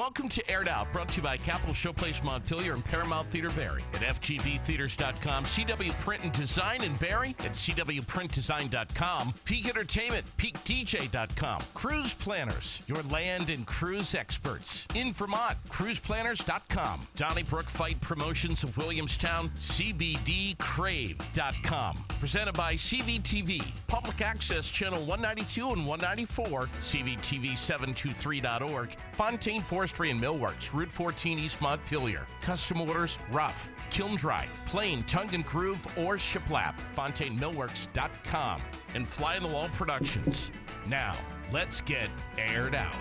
Welcome to Aired Out, brought to you by Capitol Showplace Montpelier and Paramount Theater Barrie. At FGBtheaters.com, CW Print and Design in Barrie, at CWPrintDesign.com, Peak Entertainment, PeakDJ.com, Cruise Planners, your land and cruise experts. In Vermont, CruisePlanners.com, Donnybrook Fight Promotions of Williamstown, CBDCrave.com. Presented by CVTV, Public Access Channel 192 and 194, CVTV723.org, Fontaine Forestry and Millworks, Route 14 East Montpelier. Custom orders, rough, kiln dry, plain, tongue and groove, or shiplap. FontaineMillworks.com and Fly on the Wall Productions. Now, let's get aired out.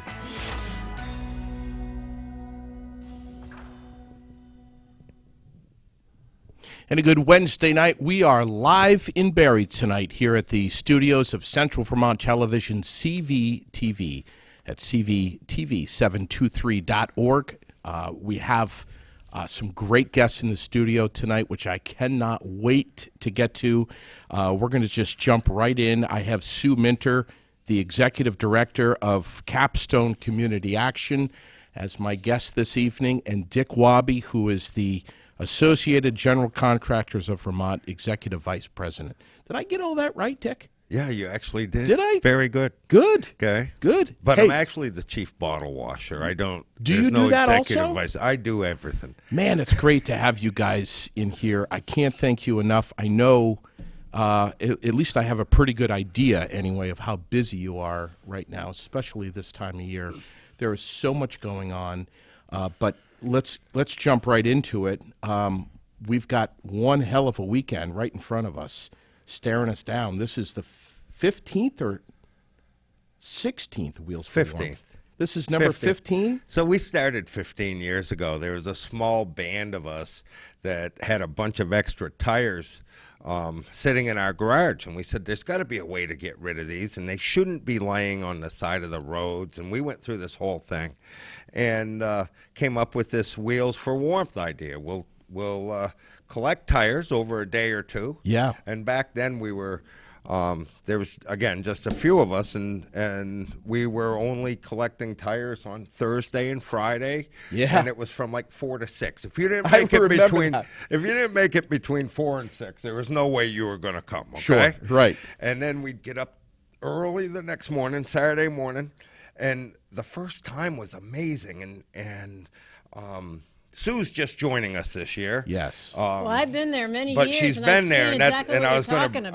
And a good Wednesday night. We are live in Barrie tonight here at the studios of Central Vermont Television, CVTV, at CVTV723.org. We have some great guests in the studio tonight, which I cannot wait to get to. We're going to just jump right in. I have Sue Minter, the Executive Director of Capstone Community Action, as my guest this evening, and Dick Wobby, who is the Associated General Contractors of Vermont Executive Vice President. Did I get all that right, Dick? Yeah, you actually did. Did I? Very good. Good. Okay. Good. But hey, I'm actually the chief bottle washer. I don't. Do there's you no do that executive also? Vice. I do everything. Man, it's great to have you guys in here. I can't thank you enough. I know, at least I have a pretty good idea anyway of how busy you are right now, especially this time of year. There is so much going on, but let's jump right into it. We've got one hell of a weekend right in front of us, staring us down. This is the 15th or 16th Wheels for 15th. Warmth. This is number 15? So we started 15 years ago. There was a small band of us that had a bunch of extra tires sitting in our garage. And we said, there's got to be a way to get rid of these, and they shouldn't be laying on the side of the roads. And we went through this whole thing and came up with this Wheels for Warmth idea. We'll collect tires over a day or two. Yeah. And back then we were, there was, again, just a few of us, and we were only collecting tires on Thursday and Friday. Yeah. And it was from like 4 to 6. If you didn't make it between 4 and 6, there was no way you were going to come. Okay? Sure, right. And then we'd get up early the next morning, Saturday morning, and the first time was amazing. And Sue's just joining us this year. Yes. Well, I've been there many but years, she's and been I've there, seen and exactly and what I was you're going talking to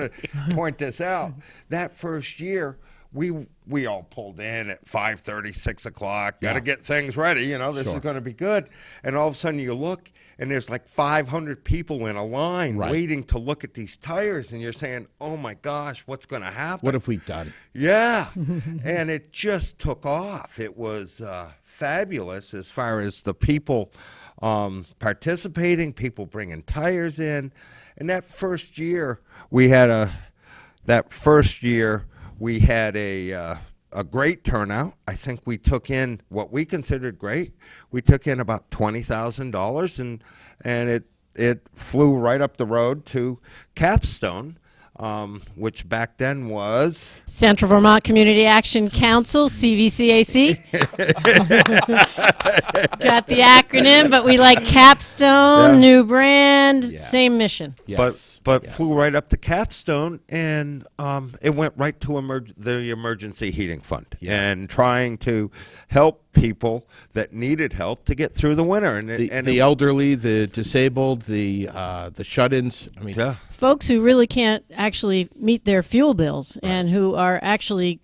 about. point this out. That first year, we all pulled in at 5:30, 6 o'clock. Got to get things ready. You know, this is going to be good. And all of a sudden, you look, and there's like 500 people in a line waiting to look at these tires, and you're saying, "Oh my gosh, what's going to happen? What have we done?" Yeah, and it just took off. It was fabulous as far as the people participating, people bringing tires in. And that first year we had a great turnout. I think we took in what we considered great. We took in about $20,000, and it flew right up the road to Capstone, which back then was Central Vermont Community Action Council, CVCAC. Got the acronym, but we like Capstone, new brand, same mission. Yes. But flew right up to Capstone, and it went right to the emergency heating fund, and trying to help people that needed help to get through the winter. And the elderly, the disabled, the shut-ins. I mean, folks who really can't actually meet their fuel bills and who are actually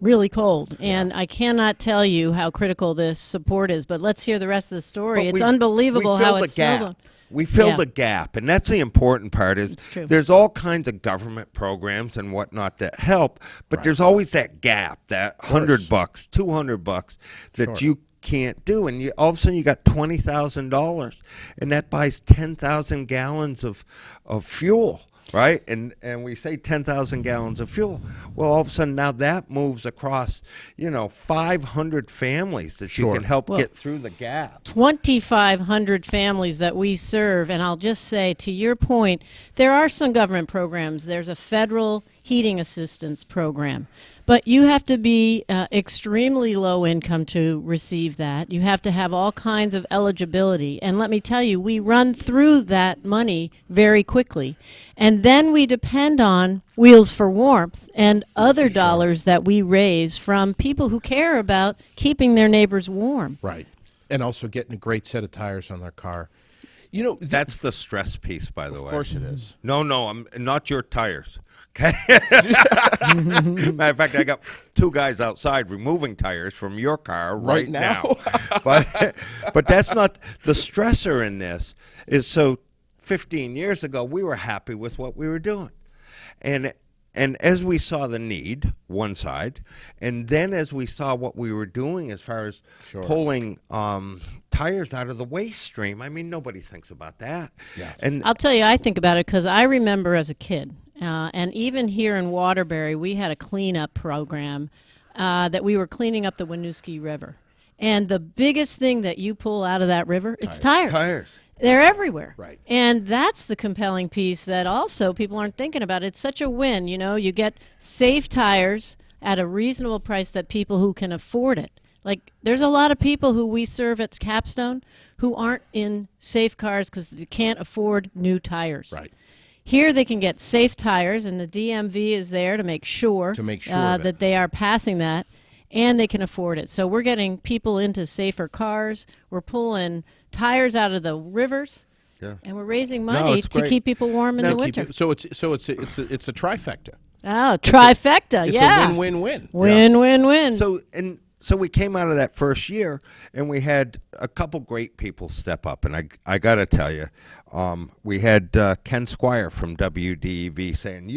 really cold. And I cannot tell you how critical this support is, but let's hear the rest of the story. It's unbelievable how it's snowballing. We filled a gap, and that's the important part. Is there's all kinds of government programs and whatnot that help, but there's always that gap, that $100, $200 that you can't do, and all of a sudden you got $20,000, and that buys 10,000 gallons of fuel right? And we say 10,000 gallons of fuel. Well, all of a sudden now that moves across, 500 families that you Sure. can help get through the gap. 2,500 families that we serve. And I'll just say, to your point, there are some government programs. There's a federal heating assistance program. But you have to be extremely low income to receive that. You have to have all kinds of eligibility. And let me tell you, we run through that money very quickly. And then we depend on Wheels for Warmth and other dollars that we raise from people who care about keeping their neighbors warm. Right. And also getting a great set of tires on their car. That's the stress piece, by the way. Of course it is. No, I'm not your tires. Okay. Matter of fact, I got 2 guys outside removing tires from your car right now. But that's not the stressor in this. Is so 15 years ago we were happy with what we were doing, and as we saw the need, one side, and then as we saw what we were doing as far as pulling tires out of the waste stream, I mean, nobody thinks about that. Yeah. And I'll tell you, I think about it because I remember as a kid, and even here in Waterbury, we had a cleanup program that we were cleaning up the Winooski River. And the biggest thing that you pull out of that river, it's tires. Tires. They're everywhere. Right. And that's the compelling piece that also people aren't thinking about. It's such a win. You get safe tires at a reasonable price that people who can afford it. Like, there's a lot of people who we serve at Capstone who aren't in safe cars because they can't afford new tires. Right. Here they can get safe tires, and the DMV is there to make sure, that they are passing that, and they can afford it. So we're getting people into safer cars. We're pulling tires out of the rivers, and we're raising money to keep people warm in the winter. So it's a trifecta. Oh, trifecta! It's yeah, a win-win-win. Win-win-win. So we came out of that first year, and we had a couple great people step up. And I got to tell you, we had Ken Squire from WDEV saying,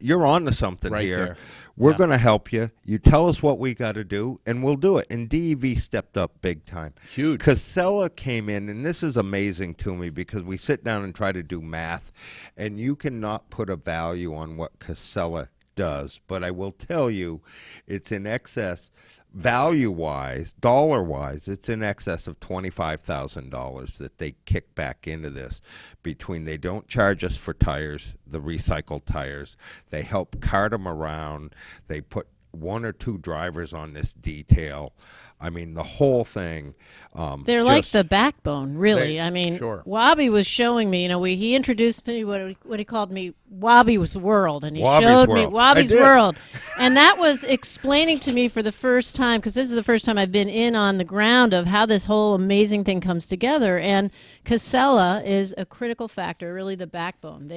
"You're on to something Right here. there. We're going to help you. You tell us what we got to do, and we'll do it." And DEV stepped up big time. Huge. Casella came in, and this is amazing to me because we sit down and try to do math, and you cannot put a value on what Casella does. But I will tell you, it's in excess. Value-wise, dollar-wise, it's in excess of $25,000 that they kick back into this. Between they don't charge us for tires, the recycled tires, they help cart them around, they put 1 or 2 drivers on this detail. I mean, the whole thing. They're like the backbone, really. Sure. Wobby was showing me, he introduced me what he called me Wobby's World, and he showed me Wobby's World. And that was explaining to me for the first time, because this is the first time I've been in on the ground of how this whole amazing thing comes together. And Casella is a critical factor, really the backbone.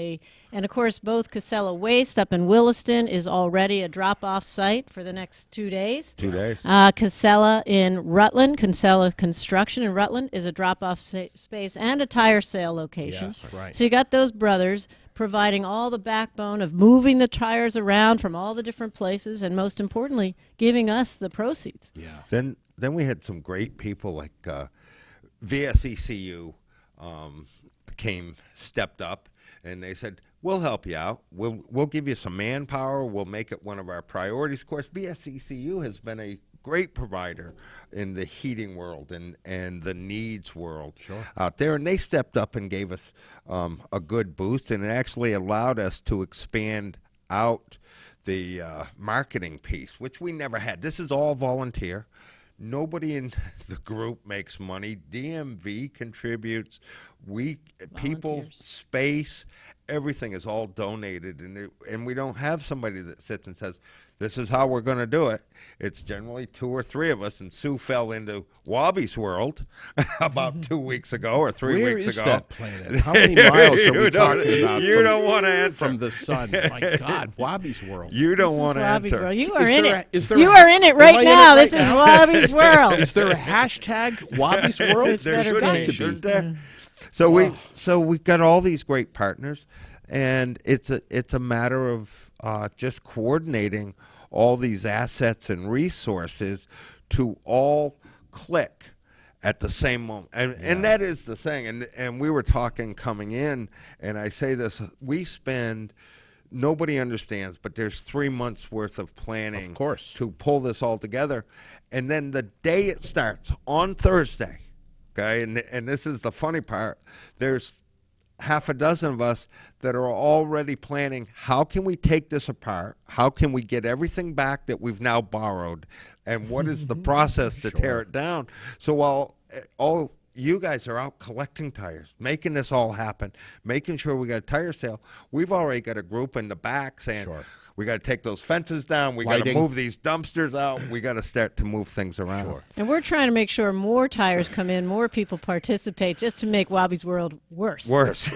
And of course, both Casella Waste up in Williston is already a drop-off site for the next 2 days. 2 days. Casella in Rutland, Casella Construction in Rutland is a drop-off space and a tire sale location. Yes, right. So you got those brothers providing all the backbone of moving the tires around from all the different places, and most importantly, giving us the proceeds. Yeah. Then we had some great people like VSECU stepped up, and they said, "We'll help you out. We'll give you some manpower. We'll make it one of our priorities." Of course, VSECU has been a great provider in the heating world and the needs world out there, and they stepped up and gave us a good boost, and it actually allowed us to expand out the marketing piece, which we never had. This is all volunteer. Nobody in the group makes money. DMV contributes. People, space, everything is all donated, and we don't have somebody that sits and says, "This is how we're going to do it." It's generally 2 or 3 of us, and Sue fell into Wobby's world about 2 weeks ago or 3 weeks ago. Where is that planet? How many miles are we talking about? You don't want to answer. From the sun. My God, Wobby's world. You don't want to Wobby's answer. World. You are in it. You are in it right now. This is Wobby's World. Is there a hashtag Wobby's World? There's got to be. So we've got all these great partners, and it's a matter of just coordinating all these assets and resources to all click at the same moment. And that is the thing. And we were talking coming in, and I say this, we spend, nobody understands, but there's 3 months worth of planning, Of course, to pull this all together. And then the day it starts, on Thursday, okay, and this is the funny part, there's half a dozen of us that are already planning, how can we take this apart? How can we get everything back that we've now borrowed? And what is the process to tear it down? So while all you guys are out collecting tires, making this all happen, making sure we got a tire sale, we've already got a group in the back saying, we got to take those fences down. We got to move these dumpsters out. We got to start to move things around. Sure. And we're trying to make sure more tires come in, more people participate, just to make Wobby's World worse. I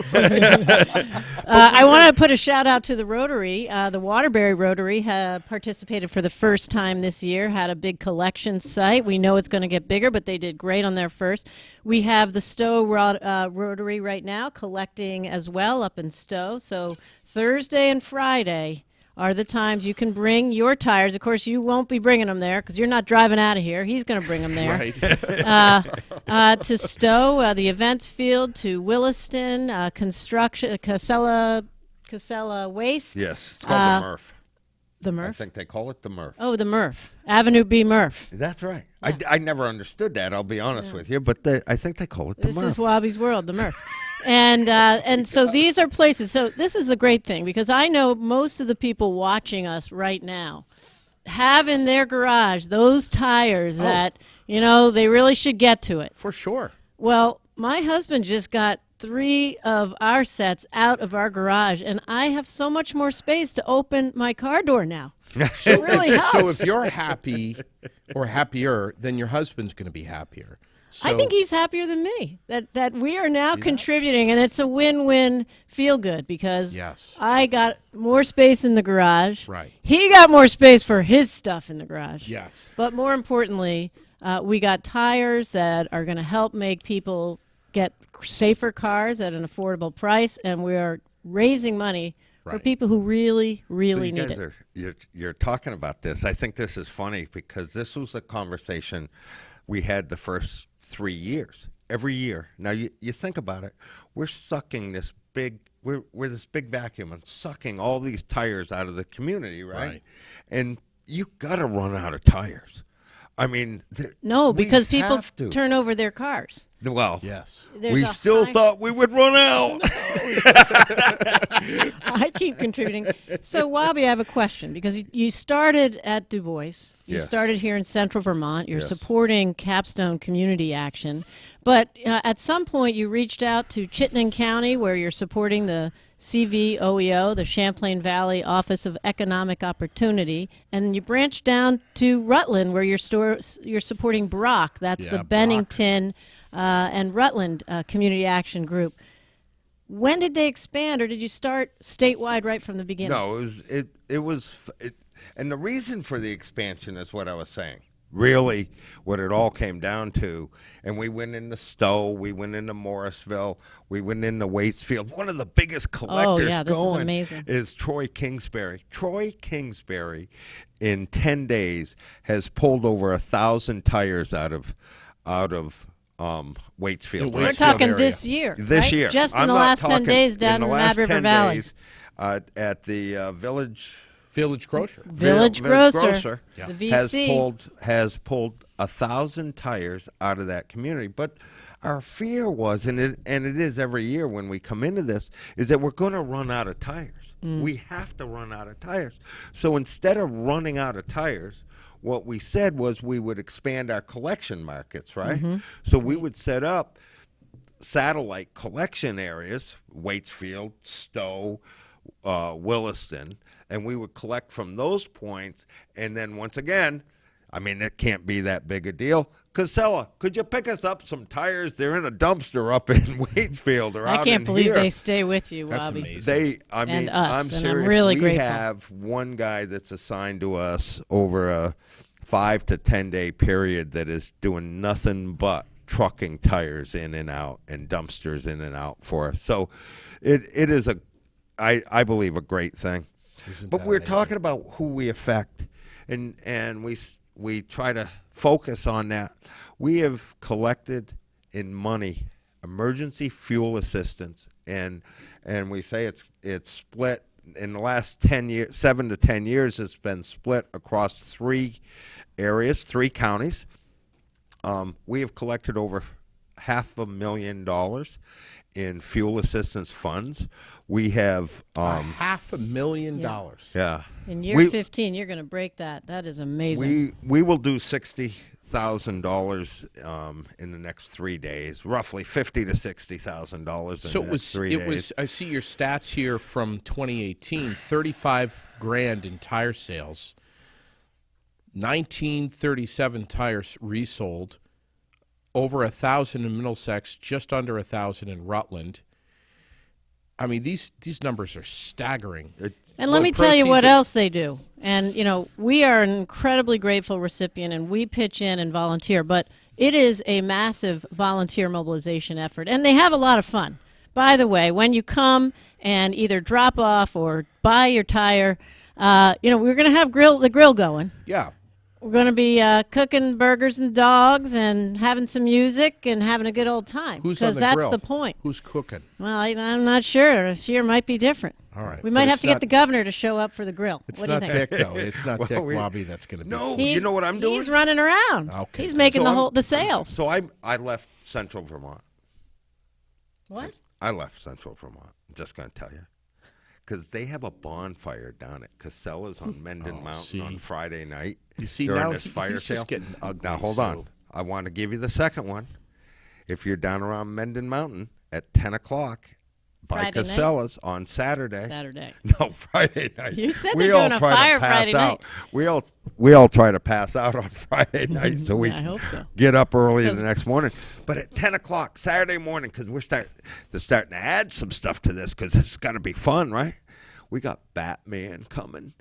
want to put a shout out to the Rotary. The Waterbury Rotary participated for the first time this year, had a big collection site. We know it's going to get bigger, but they did great on their first. We have the Stowe Rotary right now collecting as well up in Stowe. So Thursday and Friday are the times you can bring your tires. Of course, you won't be bringing them there because you're not driving out of here. He's going to bring them there. To Stowe, the events field, to Williston, construction, Casella Waste. Yes, it's called the Murph. The Murph? I think they call it the Murph. Oh, the Murph. Avenue B Murph. That's right. Yeah. I never understood that, I'll be honest with you, but I think they call it the Murph. This is Wobby's World, the Murph. And so these are places. So this is a great thing because I know most of the people watching us right now have in their garage those tires that, they really should get to it. For sure. Well, my husband just got 3 of our sets out of our garage, and I have so much more space to open my car door now. So, really helps. So if you're happy or happier, then your husband's going to be happier. So, I think he's happier than me that we are now contributing, and it's a win-win feel-good because I got more space in the garage. Right. He got more space for his stuff in the garage. Yes. But more importantly, we got tires that are going to help make people get safer cars at an affordable price, and we are raising money for people who really, really need it. You're talking about this. I think this is funny because this was a conversation we had the first 3 years. Every year. Now, you think about it. We're sucking this big, we're this big vacuum and sucking all these tires out of the community, right? And you got to run out of tires. I mean, no, because people turn over their cars. Well, yes. We still thought we would run out. I keep contributing. So, Wobby, I have a question because you started at Du Bois. You started here in central Vermont. You're supporting Capstone Community Action. But at some point, you reached out to Chittenden County where you're supporting the CVOEO, the Champlain Valley Office of Economic Opportunity, and you branched down to Rutland where you're supporting Brock. That's the Bennington and Rutland Community Action Group. When did they expand, or did you start statewide right from the beginning? No, it was, and the reason for the expansion is what I was saying. Really, what it all came down to, and we went into Stowe, we went into Morrisville, we went into Waitsfield. One of the biggest collectors going is Troy Kingsbury. Troy Kingsbury, in 10 days, has pulled over 1,000 tires out of Waitsfield. We're talking area. This year. This year. Just in the last 10 days down in Mad River Valley. Days, at the Village Grocer. Village Grocer. Yeah. The VC. has pulled 1,000 tires out of that community. But our fear was, and it is every year when we come into this, is that we're going to run out of tires. We have to run out of tires. So instead of running out of tires, what we said was we would expand our collection markets, right? So we would set up satellite collection areas, Waitsfield, Stowe, Williston, and we would collect from those points. And then once again, I mean, it can't be that big a deal. Casella, could you pick us up some tires? They're in a dumpster up in Waitsfield or out in here. I can't believe they stay with you, That's Wobby. amazing. And I'm us, serious. And I'm really we grateful. have one guy that's assigned to us over a 5 to 10 day period that is doing nothing but trucking tires in and out and dumpsters in and out for us. So it is I believe a great thing. But we're talking about who we affect, and we try to focus on that. We have collected in money emergency fuel assistance, and we say it's split in the last 10 years, 7 to 10 years. It's been split across 3 areas, 3 counties. We have collected over $500,000 in fuel assistance funds. We have $500,000. yeah. In year 15, you're going to break that. That is amazing. We will do $60,000 in the next 3 days, roughly $50,000 to $60,000 So in the next 3 days. I see your stats here from 2018, 35 grand in tire sales, 1937 tires resold, over 1,000 in Middlesex, just under 1,000 in Rutland. I mean, these numbers are staggering. And let me tell you what else they do. And, we are an incredibly grateful recipient, and we pitch in and volunteer. But it is a massive volunteer mobilization effort, and they have a lot of fun. By the way, when you come and either drop off or buy your tire, we're going to have the grill going. Yeah. We're going to be cooking burgers and dogs and having some music and having a good old time. Who's on the that's grill? the point. Who's cooking? Well, I'm not sure. This year might be different. All right. We might have to get the governor to show up for the grill. It's what do you not think? Dick, though. It's not Dick Wobby that's going to be. No, you know what I'm doing? He's running around. Okay. He's making So the sales. So I left Central Vermont. What? I left Central Vermont. I'm just going to tell you. Because they have a bonfire down at Casella's on Menden Mountain on Friday night. You see, during now this fire he's sale. just getting ugly. Now, hold on. I want to give you the second one. If you're down around Menden Mountain at 10 o'clock by Friday Casella's on Saturday. No, Friday night. You said they're doing a fire Friday night. We all try to pass out on Friday night so we I hope so. get up early the next morning. But at 10 o'clock Saturday morning, because we're starting to add some stuff to this because it's got to be fun, right? We got Batman coming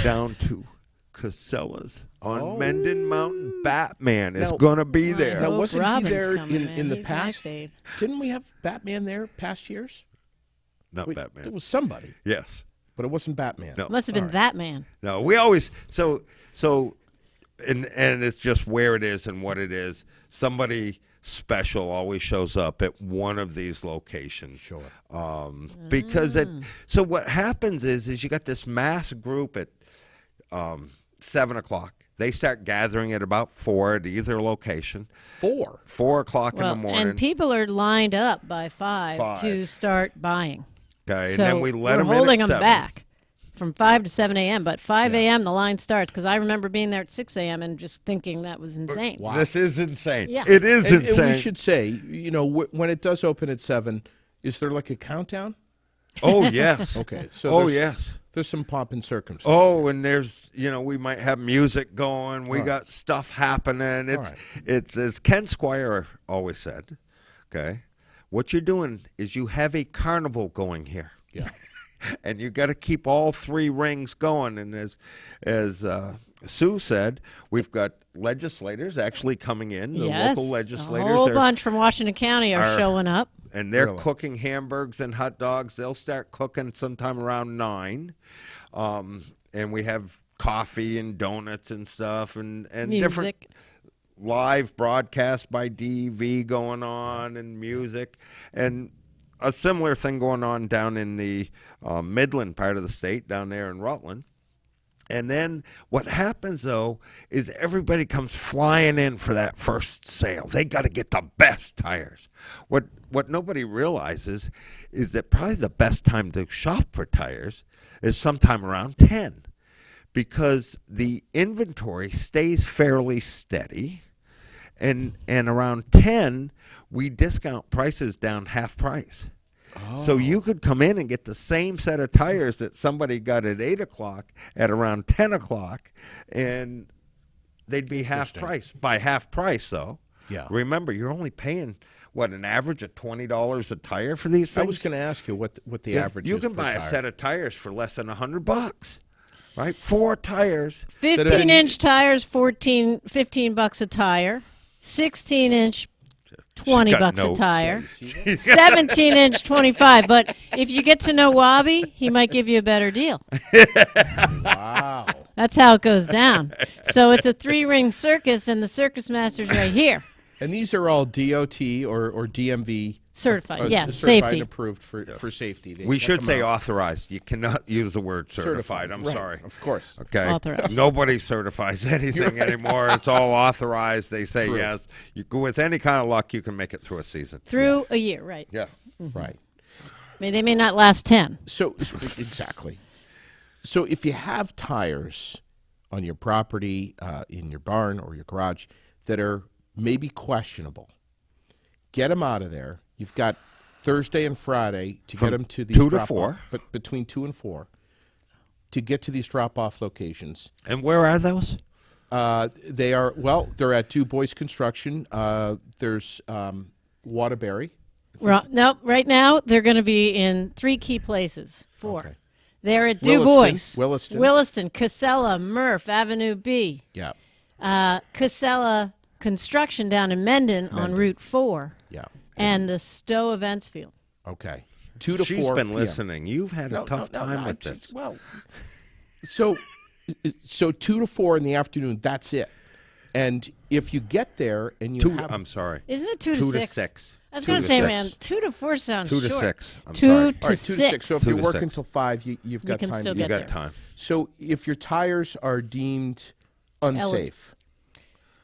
down to Casella's on Menden Mountain. Batman is going to be there. Now, wasn't Robin's he there coming, in the He's past? my fave. Didn't we have Batman there past years? Not Batman. It was somebody, Yes. but it wasn't Batman. No. Must have been that man. No, we always and it's just where it is and what it is. Somebody special always shows up at one of these locations. Sure. Because so what happens is you got this mass group at 7 o'clock. They start gathering at about 4 at either location. 4 o'clock in the morning. And people are lined up by 5 to start buying. Okay, and So then we let them in holding at them 7. back from 5 to 7 a.m. But 5 a.m. the line starts because I remember being there at 6 a.m. and just thinking that was insane. Wow. This is insane. Yeah. It is insane. And we should say, when it does open at 7, is there like a countdown? Oh, yes. Okay. So yes. There's some pomp and circumstance. Oh, and there's, we might have music going. We got stuff happening. It's as Ken Squire always said, okay, what you're doing is you have a carnival going here. Yeah. And you got to keep all 3 rings going. And as Sue said, we've got legislators actually coming in. The local legislators. A whole bunch from Washington County are showing up. And they're cooking hamburgers and hot dogs. They'll start cooking sometime around 9. And we have coffee and donuts and stuff and different live broadcast by DV going on and music. And a similar thing going on down in the Midland part of the state, down there in Rutland. And then what happens, though, is everybody comes flying in for that first sale. They got to get the best tires. What nobody realizes is that probably the best time to shop for tires is sometime around 10 because the inventory stays fairly steady. And around 10, we discount prices down half price. So you could come in and get the same set of tires that somebody got at 8 o'clock at around 10 o'clock, and they'd be half price. By half price, though. Yeah. Remember, you're only paying, an average of $20 a tire for these things? I was going to ask you what the average is. You can buy a set of tires for less than $100, right? 4 tires. 15-inch tires, $15 a tire. 16-inch, $20 a tire. 17-inch, $25. But if you get to know Wobby, he might give you a better deal. Wow. That's how it goes down. So it's a 3-ring circus, and the circus master's right here. And these are all DOT or DMV Certified, yes, certified safety. and approved for safety. They We check should them say out. authorized. You cannot use the word certified. I'm Right, sorry. Of course. Okay. Authorized. Nobody certifies anything anymore. It's all authorized. They say True. yes. You go with any kind of luck, you can make it through a season. Through a year, right. Yeah. Right. They may not last 10. So exactly. So if you have tires on your property, in your barn or your garage that are maybe questionable, get them out of there. You've got Thursday and Friday to get them to these 2 to drop-off- 4. but between 2 and 4 to get to these drop-off locations. And where are those? They're at Du Bois Construction. There's Waterbury. Nope, right now they're going to be in 3 key places. 4. Okay. They're at Du Bois, Williston. Casella, Murph, Avenue B, Yeah. Casella Construction down in Mendon on Route 4, Yeah. and the Stowe Events Field. Okay. 2 to 4. She's been p.m. listening. You've had a tough time with this. Well, so 2 to 4 in the afternoon. That's it. And if you get there and you have, I'm sorry. Isn't it 2 to 2 6? to 6. I was 2 going to to say, 6. man, 2 to 4 sounds 2 to short. 6. I'm 2 sorry. to all right, 2 to 6. 6. So if 2 you to work 6. until 5, you've got can time. still to You get got there. time. So if your tires are deemed unsafe,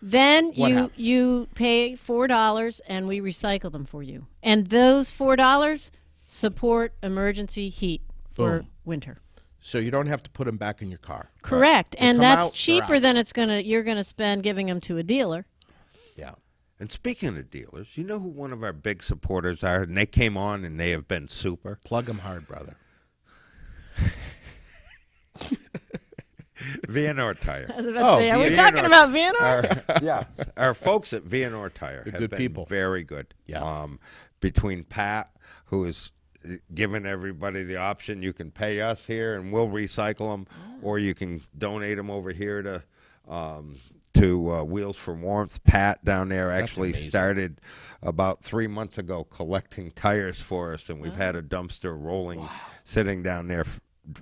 Then What happens? you pay $4 and we recycle them for you. And those $4 support emergency heat for Boom. winter. so you don't have to put them back in your car. Correct. They And come that's out, they're cheaper out. than you're gonna spend giving them to a dealer. Yeah. And speaking of dealers, you know who one of our big supporters are? And they came on and they have been super. Plug them hard, brother. Vianor Tire. I was about to say, are we Vianor. talking about Vianor? Yeah, our folks at Vianor Tire have good been people. very good. Yeah. Between Pat, who is giving everybody the option, you can pay us here and we'll recycle them, or you can donate them over here to Wheels for Warmth. Pat down there actually amazing. started about 3 months ago collecting tires for us, and we've had a dumpster rolling, sitting down there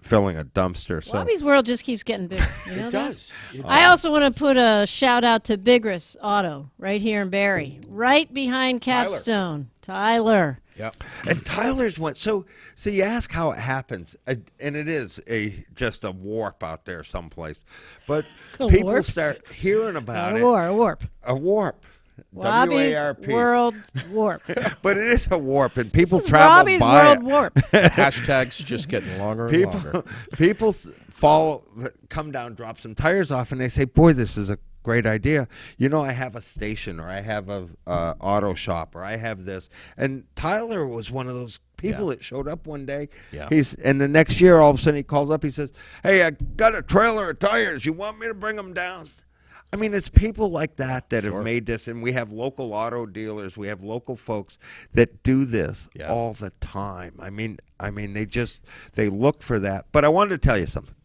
filling a dumpster. So Wobby's World just keeps getting bigger. You know It that? does. It I does. also want to put a shout out to Bigris Auto right here in Barry, right behind Capstone. Tyler. Yep. And Tyler's one. So you ask how it happens, and it is just a warp out there someplace. But people warp? start hearing about it. A warp. A warp. Wobby's W-A-R-P. World Warp. But it is a warp, and people This is travel Wobby's by World it. Warp. Hashtags just getting longer and longer. People come down, drop some tires off, and they say, "Boy, this is a great idea. You know, I have a station, or I have a auto shop, or I have this." And Tyler was one of those people that showed up one day. Yeah. And the next year, all of a sudden, he calls up. He says, "Hey, I got a trailer of tires. You want me to bring them down?" I mean, it's people like that have made this, and we have local auto dealers. We have local folks that do this all the time. I mean, they look for that. But I wanted to tell you something.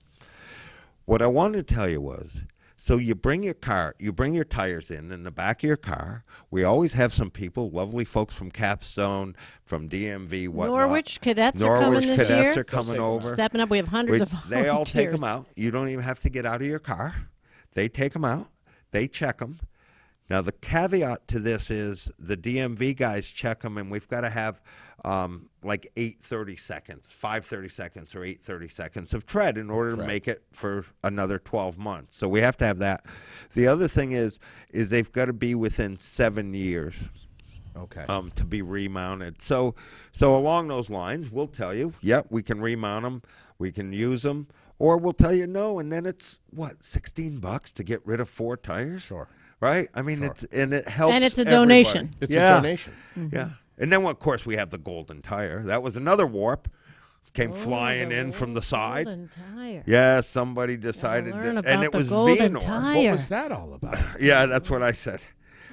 What I wanted to tell you was, so you bring your tires in the back of your car. We always have some people, lovely folks from Capstone, from DMV, whatnot. Norwich cadets are coming this cadets year. are coming over. Stepping up. We have hundreds of volunteers. They all take them out. You don't even have to get out of your car. They take them out. They check them. Now, the caveat to this is the DMV guys check them, and we've got to have like 830 seconds, 530 seconds, or 830 seconds of tread in order to make it for another 12 months. So we have to have that. The other thing is they've got to be within 7 years. Okay. To be remounted. So along those lines, we'll tell you, we can remount them, we can use them, or we'll tell you no, and then it's what, $16 to get rid of 4 tires? Sure. Right? I mean, it helps. And it's a everybody. donation. It's a donation. Yeah. And then, of course, we have the golden tire. That was another warp. Came flying in from the side. Golden tire. Yeah, somebody decided learn and about it the was golden Vianor. tire. What was that all about? Yeah, that's what I said.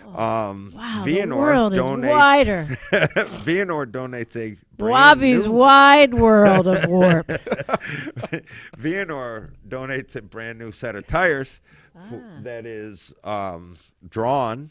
Wow, Vianor the world donates, is wider. Vianor donates a brand Wobby's new, wide world of warp. Vianor donates a brand new set of tires that is drawn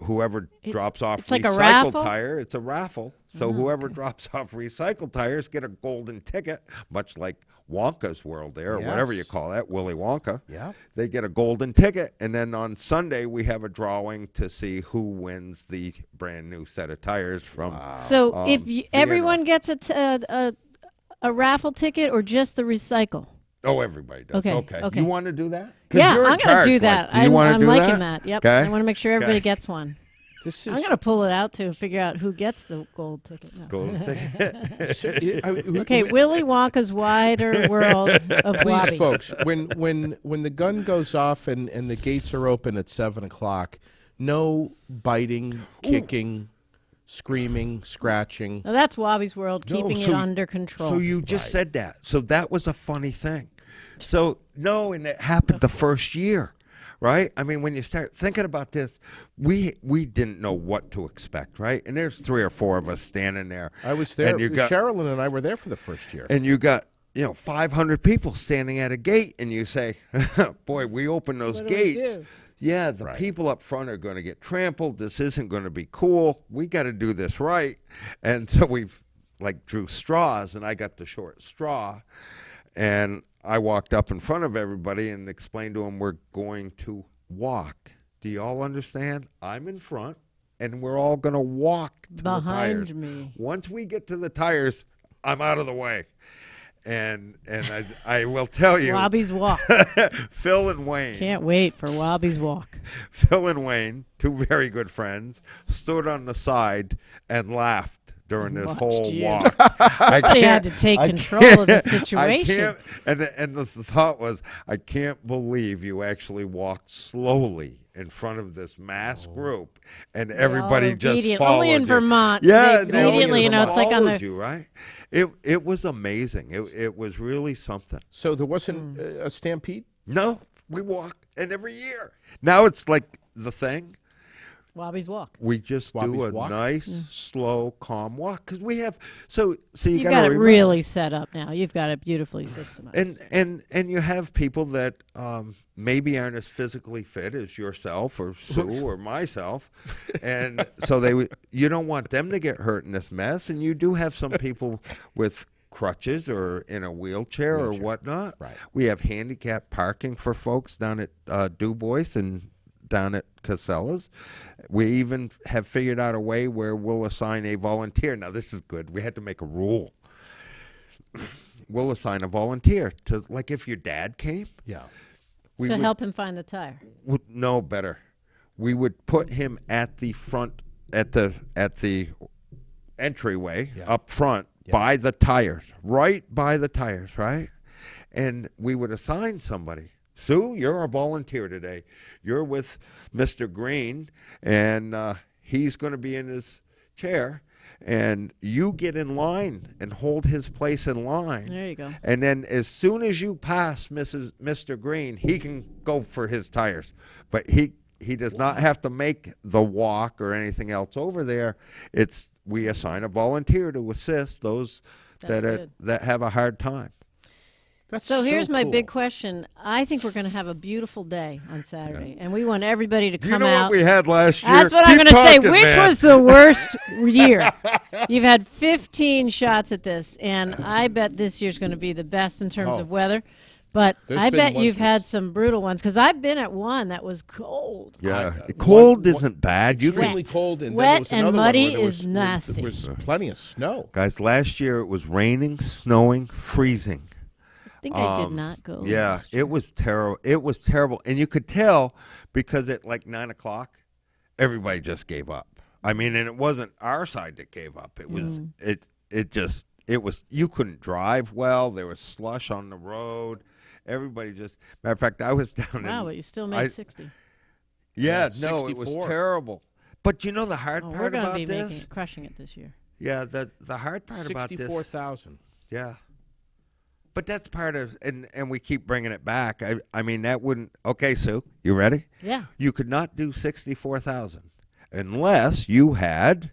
whoever drops off it's like a recycled raffle? tire, it's a raffle. So whoever drops off recycled tires get a golden ticket, much like Wonka's World there, or whatever you Yes. call that, Willy Wonka. Yeah. They get a golden ticket, and then on Sunday we have a drawing to see who wins the brand new set of tires from. So if everyone Vienna. gets a raffle ticket or just the recycle? Oh, everybody does. Okay. You want to do that? 'Cause Yeah, you're in I'm going charge, to do like, that. do you want to I'm do liking that? that. Yep. Okay. I want to make sure everybody Okay. gets one. This I'm is going to pull it out to figure out who gets the gold ticket. No. Golden ticket. Okay, Willy Wonka's Wider World of Please, Wobby. folks, when the gun goes off and the gates are open at 7:00, no biting, kicking, screaming, scratching. Now that's Wobby's World, keeping it under control. So you just said that. So that was a funny thing. So no, and it happened the first year, right? I mean, when you start thinking about this, we didn't know what to expect, right? And there's 3 or 4 of us standing there. I was there. And you got, Sherilyn and I were there for the first year. and you got 500 people standing at a gate, and you say, "Boy, we open those What do we gates." do? Yeah, the people up front are going to get trampled. This isn't going to be cool. We got to do this right. And so we've drew straws, and I got the short straw, and I walked up in front of everybody and explained to them we're going to walk. Do you all understand? I'm in front, and we're all going to walk to the tires. Behind me. Once we get to the tires, I'm out of the way. And I will tell you, Wobby's Walk. Phil and Wayne. Can't wait for Wobby's Walk. Phil and Wayne, 2 very good friends, stood on the side and laughed during this Watched whole you. walk. Somebody had to take control of the situation. And the thought was, I can't believe you actually walked slowly in front of this mass group, and everybody just obedient. followed Only in you. Vermont. Yeah, they they immediately, only it's like on followed the. you, right? It was amazing. It was really something. So there wasn't a stampede? No, we walked, and every year now it's like the thing. Wobby's Walk. We just do Wobby's a walk? nice, slow, calm walk because we have. So you You've got got to it remember, really set up now. You've got it beautifully systemized. and you have people that maybe aren't as physically fit as yourself or Sue or myself, and so you don't want them to get hurt in this mess. And you do have some people with crutches or in a wheelchair or whatnot. Right. We have handicap parking for folks down at Du Bois and down at Casella's. We even have figured out a way where we'll assign a volunteer. Now, this is good. We had to make a rule. We'll assign a volunteer to, like, if your dad came. Yeah. We to would, help him find the tire. no, better. We would put him at the front, at the entryway up front by the tires, right by the tires, right? And we would assign somebody. Sue, you're a volunteer today. You're with Mr. Green, and he's going to be in his chair, and you get in line and hold his place in line. There you go. And then as soon as you pass Mr. Green, he can go for his tires. But he does not have to make the walk or anything else over there. We assign a volunteer to assist those that have a hard time. That's So here's my cool. big question. I think we're going to have a beautiful day on Saturday, and we want everybody to Do come you know out. what we had last year? That's what I'm Keep going to say. talking, Which man. was the worst year? You've had 15 shots at this, and I bet this year's going to be the best in terms of weather. But There's I been bet ones you've with- had some brutal ones, because I've been at one that was cold. Yeah, cold one- isn't bad. You Extremely Wet. cold, and then Wet there was and another muddy one where there is was, nasty. There was plenty of snow. guys, last year it was raining, snowing, freezing. I think I did not go. Yeah, last year. it was terrible. It was terrible, and you could tell because at like 9 o'clock, everybody just gave up. I mean, and it wasn't our side that gave up. It was it was you couldn't drive well. There was slush on the road. Everybody just. Matter of fact, I was down Wow, in. but you still made 60. Yeah, Yeah, no, it was 64. terrible. But you know the hard Oh, we're part going to about be this? crushing it this year. Yeah, the hard part about this. 64,000. Yeah. But that's part of, and we keep bringing it back. I mean, that wouldn't. Okay, Sue, you ready? Yeah. You could not do 64,000 unless you had.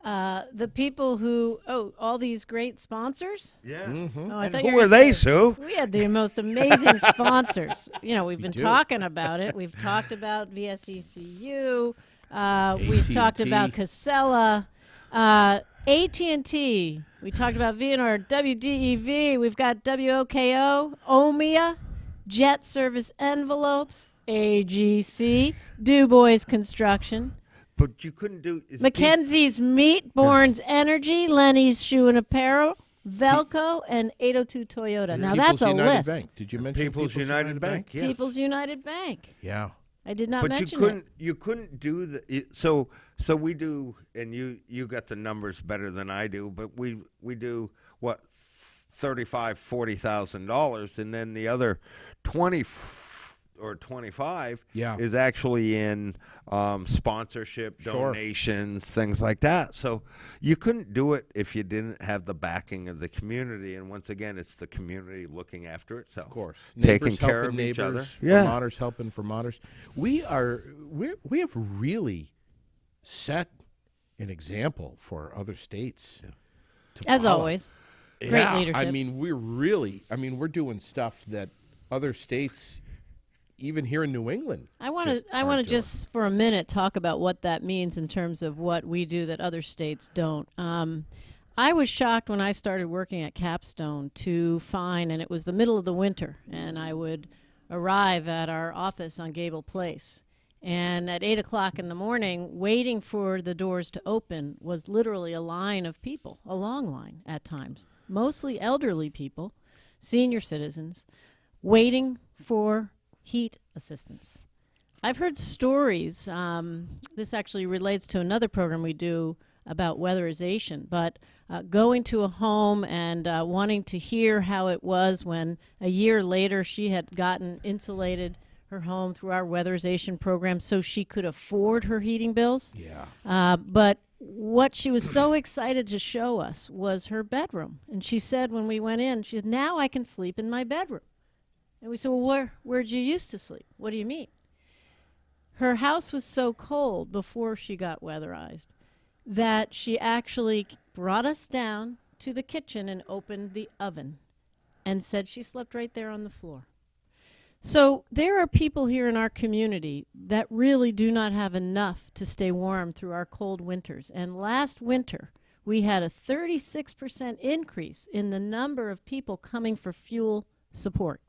The people who, all these great sponsors. Yeah. Oh, I And thought you who were are gonna they, say- Sue? We had the most amazing sponsors. You know, we've been do. talking about it. We've talked about VSECU. We've talked about Casella, AT&T. We talked about VNR, WDEV. We've got WOKO, OMIA, Jet Service Envelopes, AGC, Du Bois Construction, But you couldn't do Mackenzie's Meat, Bourne's Energy, Lenny's Shoe and Apparel, Velco, and 802 Toyota. Now People's that's a United list. Bank. Did you mention People's United Bank? Yes. People's United Bank. Yeah. I did not But mention you couldn't do the so we do, and you got the numbers better than I do, but we do what, $40,000, and then the other 20 or 25 is actually in sponsorship, donations, things like that. So you couldn't do it if you didn't have the backing of the community. And once again, it's the community looking after itself. Of course. Taking Neighbors care helping of neighbors, each other. Vermonters helping Vermonters. We have really set an example for other states to As follow. always. Great leadership. I mean, we're doing stuff that other states, even here in New England. I want to just for a minute talk about what that means in terms of what we do that other states don't. I was shocked when I started working at Capstone to find, and it was the middle of the winter, and I would arrive at our office on Gable Place. And at 8 o'clock in the morning, waiting for the doors to open was literally a line of people, a long line at times, mostly elderly people, senior citizens, waiting for heat assistance. I've heard stories. This actually relates to another program we do about weatherization, but going to a home and wanting to hear how it was when a year later she had gotten insulated her home through our weatherization program so she could afford her heating bills. Yeah. But what she was so excited to show us was her bedroom. And she said when we went in, she said, now I can sleep in my bedroom. And we said, well, where'd you used to sleep? What do you mean? Her house was so cold before she got weatherized that she actually brought us down to the kitchen and opened the oven and said she slept right there on the floor. So there are people here in our community that really do not have enough to stay warm through our cold winters. And last winter, we had a 36% increase in the number of people coming for fuel support.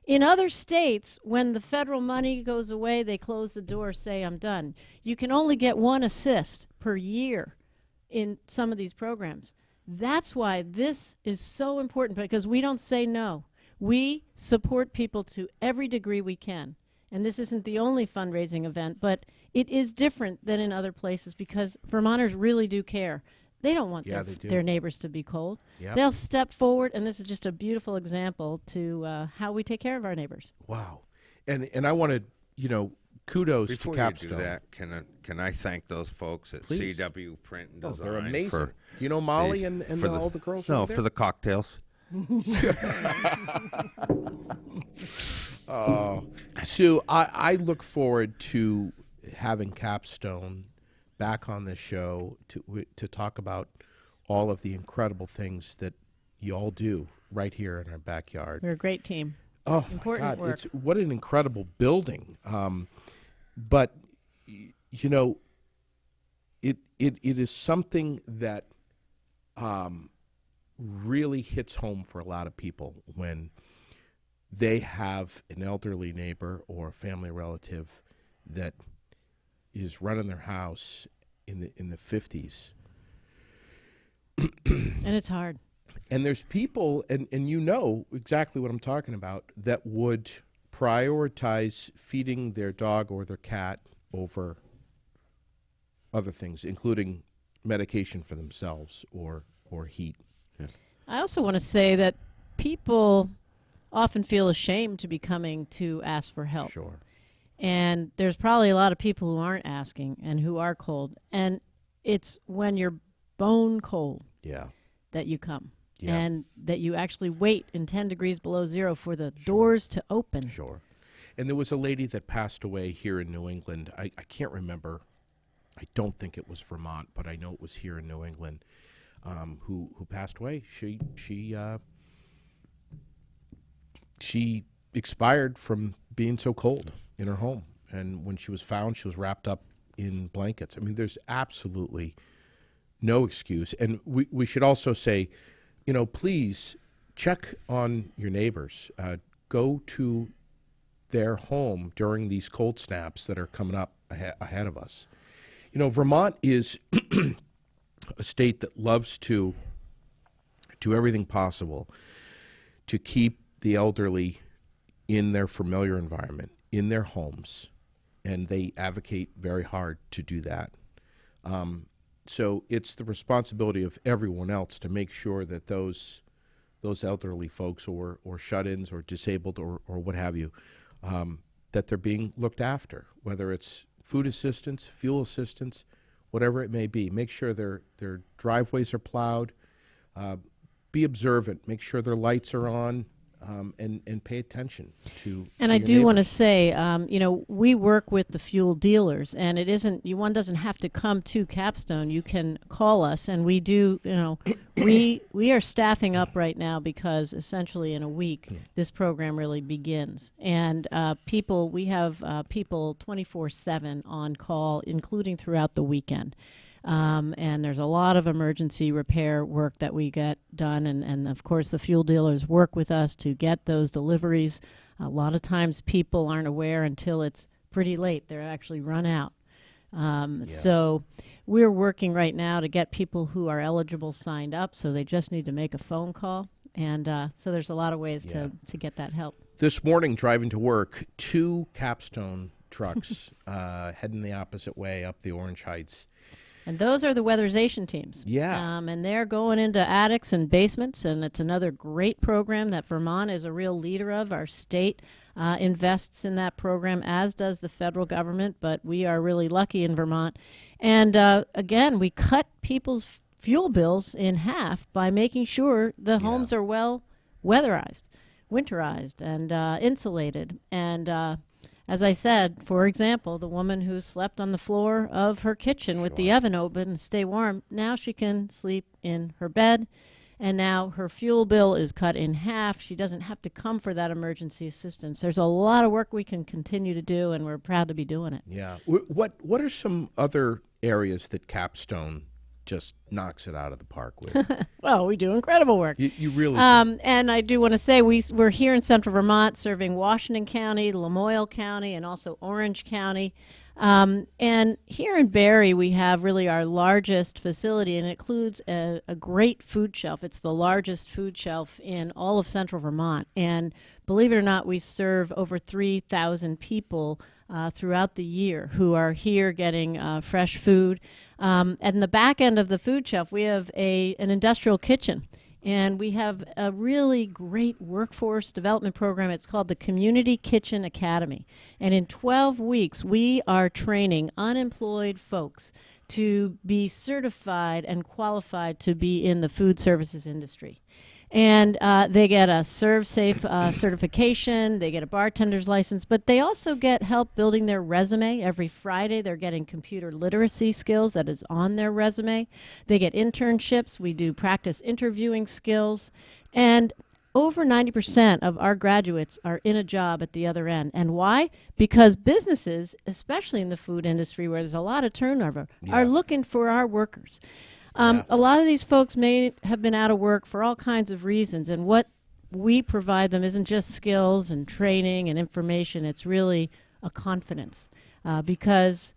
In other states, when the federal money goes away, they close the door, say, I'm done. You can only get one assist per year in some of these programs. That's why this is so important, because we don't say no. We support people to every degree we can. And this isn't the only fundraising event, but it is different than in other places because Vermonters really do care. They don't want their neighbors to be cold. Yep. They'll step forward, and this is just a beautiful example to how we take care of our neighbors. Wow. And I want to, kudos Before to Capstone. you do that, can I thank those folks at Please. CW Print and Oh, Design? they're amazing. For You know Molly and all the girls over there? for the cocktails. Sue, I look forward to having Capstone back on this show to talk about all of the incredible things that you all do right here in our backyard. We're a great team. Oh, Important my God. work. What an incredible building. But, it is something that really hits home for a lot of people when they have an elderly neighbor or a family relative that is running their house in the 50s. And it's hard. And there's people, and you know exactly what I'm talking about, that would prioritize feeding their dog or their cat over other things, including medication for themselves or heat. Yeah. I also want to say that people often feel ashamed to be coming to ask for help. Sure. And there's probably a lot of people who aren't asking and who are cold. And it's when you're bone cold that you come. Yeah. And that you actually wait in 10 degrees below zero for the doors to open. Sure. And there was a lady that passed away here in New England. I can't remember. I don't think it was Vermont, but I know it was here in New England, who passed away. She expired from being so cold in her home. And when she was found, she was wrapped up in blankets. I mean, there's absolutely no excuse. And we should also say, please check on your neighbors. Go to their home during these cold snaps that are coming up ahead of us. Vermont is a state that loves to do everything possible to keep the elderly in their familiar environment, in their homes, and they advocate very hard to do that. So it's the responsibility of everyone else to make sure that those elderly folks or shut-ins or disabled or what have you, that they're being looked after, whether it's food assistance, fuel assistance, whatever it may be. Make sure their driveways are plowed. Be observant. Make sure their lights are on, and pay attention to. And I do want to say, we work with the fuel dealers, and it isn't one doesn't have to come to Capstone. You can call us, and we do. We are staffing up right now because essentially in a week this program really begins, and we have people 24/7 on call, including throughout the weekend. And there's a lot of emergency repair work that we get done. And of course, the fuel dealers work with us to get those deliveries. A lot of times people aren't aware until it's pretty late. They're actually run out. So we're working right now to get people who are eligible signed up. So they just need to make a phone call. And so there's a lot of ways to get that help. This morning, driving to work, 2 Capstone trucks heading the opposite way up the Orange Heights. And those are the weatherization teams. Yeah. And they're going into attics and basements, and it's another great program that Vermont is a real leader of. Our state invests in that program, as does the federal government, but we are really lucky in Vermont. And again, we cut people's fuel bills in half by making sure the homes are well weatherized, winterized, and insulated. And as I said, for example, the woman who slept on the floor of her kitchen with the oven open and stay warm, now she can sleep in her bed, and now her fuel bill is cut in half. She doesn't have to come for that emergency assistance. There's a lot of work we can continue to do, and we're proud to be doing it. Yeah. What are some other areas that Capstone just knocks it out of the park with? Well, we do incredible work. You really do. And I do want to say we're here in central Vermont serving Washington County, Lamoille County, and also Orange County. And here in Barre, we have really our largest facility, and it includes a great food shelf. It's the largest food shelf in all of central Vermont. And believe it or not, we serve over 3,000 people throughout the year who are here getting fresh food. At the back end of the food shelf, we have an industrial kitchen. And we have a really great workforce development program. It's called the Community Kitchen Academy. And in 12 weeks, we are training unemployed folks to be certified and qualified to be in the food services industry. And they get a ServSafe certification, they get a bartender's license, but they also get help building their resume. Every Friday they're getting computer literacy skills that is on their resume. They get internships, we do practice interviewing skills, and over 90% of our graduates are in a job at the other end. And why? Because businesses, especially in the food industry where there's a lot of turnover, are looking for our workers. A lot of these folks may have been out of work for all kinds of reasons, and what we provide them isn't just skills and training and information. It's really a confidence because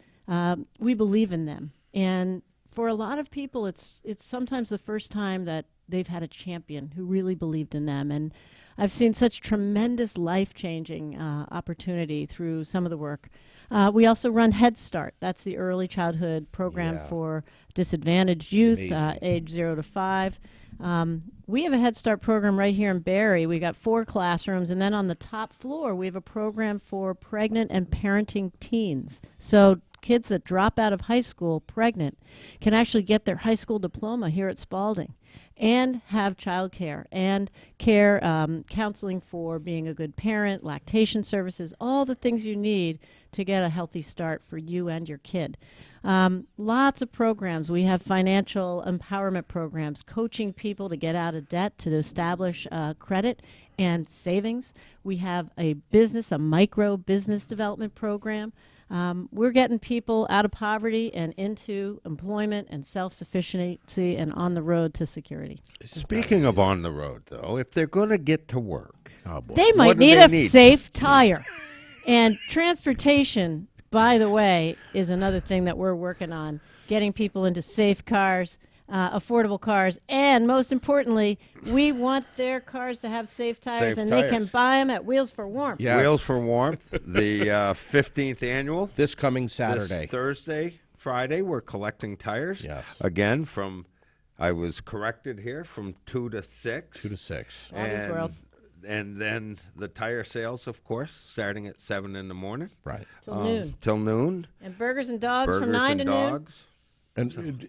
we believe in them. And for a lot of people, it's sometimes the first time that they've had a champion who really believed in them. And I've seen such tremendous life-changing opportunity through some of the work. We also run Head Start. That's the early childhood program for disadvantaged youth, age 0 to 5. We have a Head Start program right here in Barre. We got 4 classrooms, and then on the top floor, we have a program for pregnant and parenting teens. So kids that drop out of high school pregnant can actually get their high school diploma here at Spalding and have child care and counseling for being a good parent, lactation services, all the things you need to get a healthy start for you and your kid. Lots of programs. We have financial empowerment programs, coaching people to get out of debt, to establish credit and savings. We have a micro business development program. We're getting people out of poverty and into employment and self-sufficiency and on the road to security. Speaking of on the road, though, if they're going to get to work, They might What do need they a need? safe tire. And transportation, by the way, is another thing that we're working on, getting people into safe cars, affordable cars, and most importantly, we want their cars to have safe tires, Safe and tires. they can buy them at Wheels for Warmth. Yes. Wheels for Warmth, the 15th annual. This coming Saturday. This Thursday, Friday, we're collecting tires. Yes. Again, I was corrected here, from 2 to 6. 2 to 6. Wobby's World. And then the tire sales, of course, starting at 7 in the morning. Right. Till noon. Till noon. And burgers and dogs Burgers from 9 and to noon. dogs.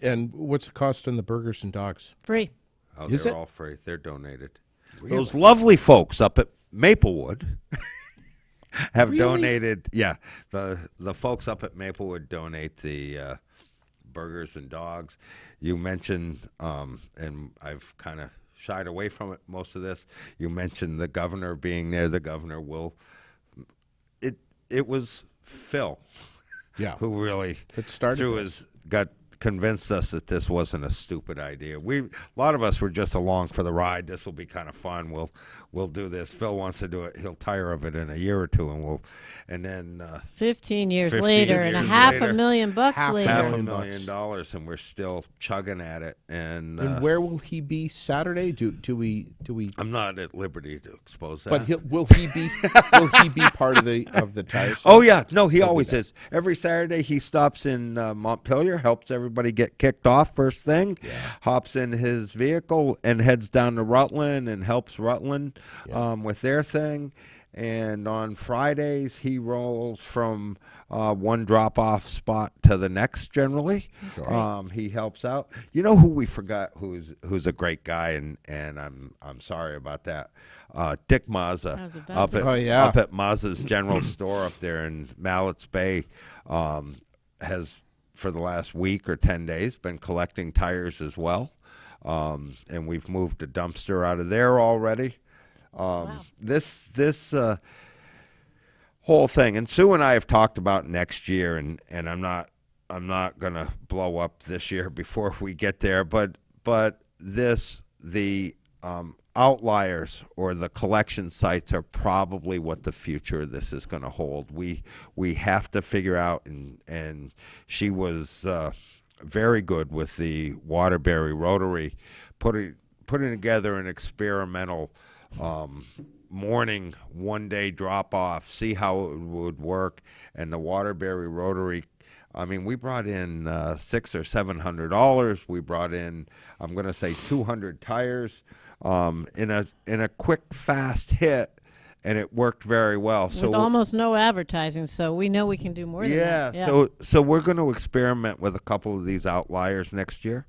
And what's the cost on the burgers and dogs? Free. Oh, Is they're it? all free. They're donated. Those lovely folks up at Maplewood have Really? donated. Yeah, the folks up at Maplewood donate the burgers and dogs. You mentioned, and I've kind of shied away from it most of this. You mentioned the governor being there. The governor will. It was Phil Yeah. who really That started through this. got convinced us that this wasn't a stupid idea. A lot of us were just along for the ride. This will be kind of fun. We'll do this. Phil wants to do it. He'll tire of it in a year or two, and then 15 years 15 later years and a later. $500,000 later. half a $500,000 million dollars, and we're still chugging at it. And And where will he be Saturday? Do we? I'm not at liberty to expose that. But will he be part of the tires? Oh yeah, no, he always is. Every Saturday he stops in Montpelier, helps everybody get kicked off first thing, hops in his vehicle and heads down to Rutland and helps Rutland with their thing. And on Fridays he rolls from one drop-off spot to the next. Generally, he helps out. You know who we forgot? Who's a great guy, and I'm sorry about that. Dick Mazza I was about to up at Mazza's General Store up there in Mallett's Bay has for the last week or 10 days been collecting tires as well. And we've moved a dumpster out of there already. This whole thing, and Sue and I have talked about next year, and I'm not gonna blow up this year before we get there, but the outliers or the collection sites are probably what the future of this is going to hold. We have to figure out, and she was very good with the Waterbury Rotary, putting together an experimental morning one-day drop-off, see how it would work. And the Waterbury Rotary, I mean, we brought in $600 or $700. We brought in, I'm going to say, 200 tires in a quick, fast hit, and it worked very well. With almost no advertising, so we know we can do more than that. Yeah, so we're going to experiment with a couple of these outliers next year.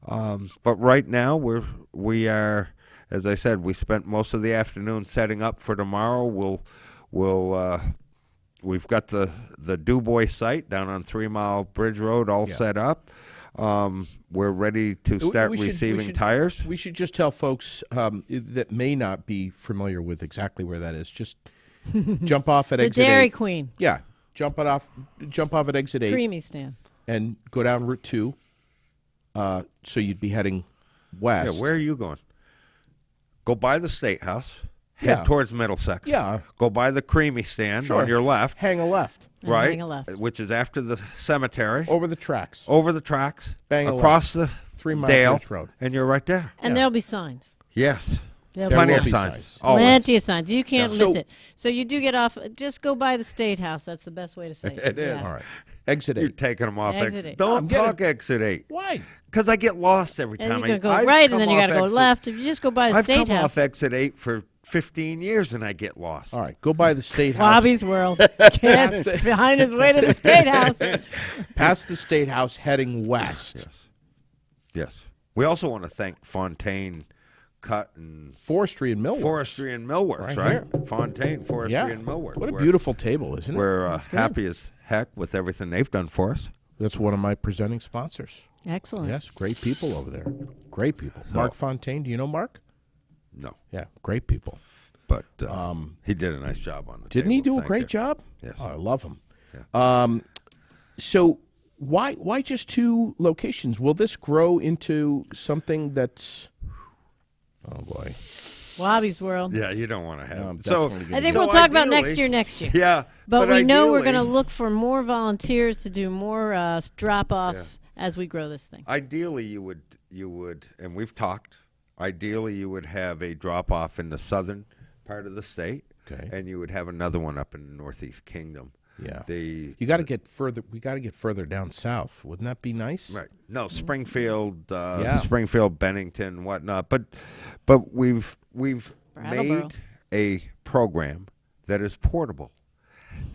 But right now we are, as I said, we spent most of the afternoon setting up for tomorrow. We've got the DuBois site down on 3 Mile Bridge Road all set up. We're ready to start receiving tires. We should just tell folks that may not be familiar with exactly where that is. Just jump off at The exit Dairy 8. Queen. Yeah, jump off at exit 8 Creamy stand. and go down Route 2. So you'd be heading west. Yeah, where are you going? Go by the State House. Head towards Middlesex. Yeah. Go by the Creamy stand on your left. Hang a left. And Right. hang a left. Which is after the cemetery. Over the tracks. Over the tracks. Bang a across the 3 Mile Dale. Bridge Road. And you're right there. And there'll be signs. Yes. There'll There Plenty will of be signs. signs. Always. Plenty of signs. You can't Yeah. miss So- it. So you do get off. Just go by the State House. That's the best way to say it. It is. Yeah. All right. Exit You're 8. taking them off Exit exit. 8. Don't I'm getting- talk exit 8. Why? Because I get lost every And time. you're going to I've go right, come and then you got to off go exit- left. If you just go by the I've State come House. off exit 8 for 15 years and I get lost. All right. Go by the State House. Wobby's World. Can't behind his way to the State House. Past the State House, heading west. Yes. We also want to thank Fontaine Cut and Forestry and Millworks. Forestry and Millworks, Right right? here. Fontaine Forestry Yeah. and Millworks. What a beautiful table, isn't it? We're happy as heck with everything they've done for us. That's one of my presenting sponsors. Excellent. Yes, great people over there. Great people. Mark Fontaine. Do you know Mark? No, Yeah, great people. but he did a nice job on the Didn't he table. do a Thank great you. job? Yes. Oh, I love him. So why just 2 locations? Will this grow into something that's, oh boy, Wobby's World. Yeah, you don't want to have. I'm So definitely I gonna think do we'll that. talk about next year. Yeah, But we know we're going to ideally- look for more volunteers to do more drop-offs as we grow this thing. Ideally, you would, and we've talked. Ideally, you would have a drop off in the southern part of the state, Okay. and you would have another one up in the Northeast Kingdom. Yeah. The You got to get further. We got to get further down south. Wouldn't that be nice? right, no, Springfield, Yeah. Springfield, Bennington, whatnot. But we've Brattleboro. made a program that is portable.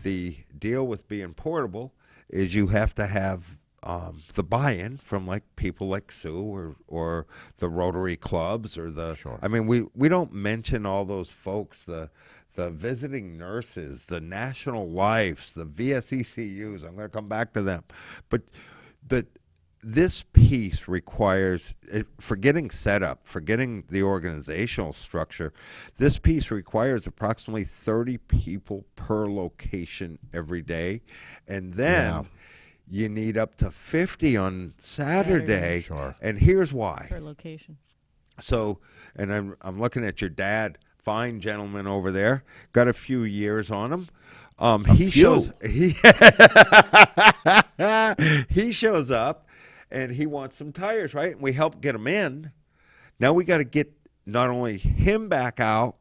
The deal with being portable is you have to have the buy-in from like people like Sue or the Rotary clubs or the. Sure. I mean, we don't mention all those folks, the visiting nurses, the National Lifes, the VSECUs. I'm going to come back to them, but this piece requires, for getting set up, for getting the organizational structure, this piece requires approximately 30 people per location every day. And then Yeah. you need up to 50 on Saturday. Sure. And here's why. Per location. So, and I'm looking at your dad, fine gentleman over there, got a few years on him. He few. shows he shows up and he wants some tires, right? And we help get him in. Now we got to get not only him back out,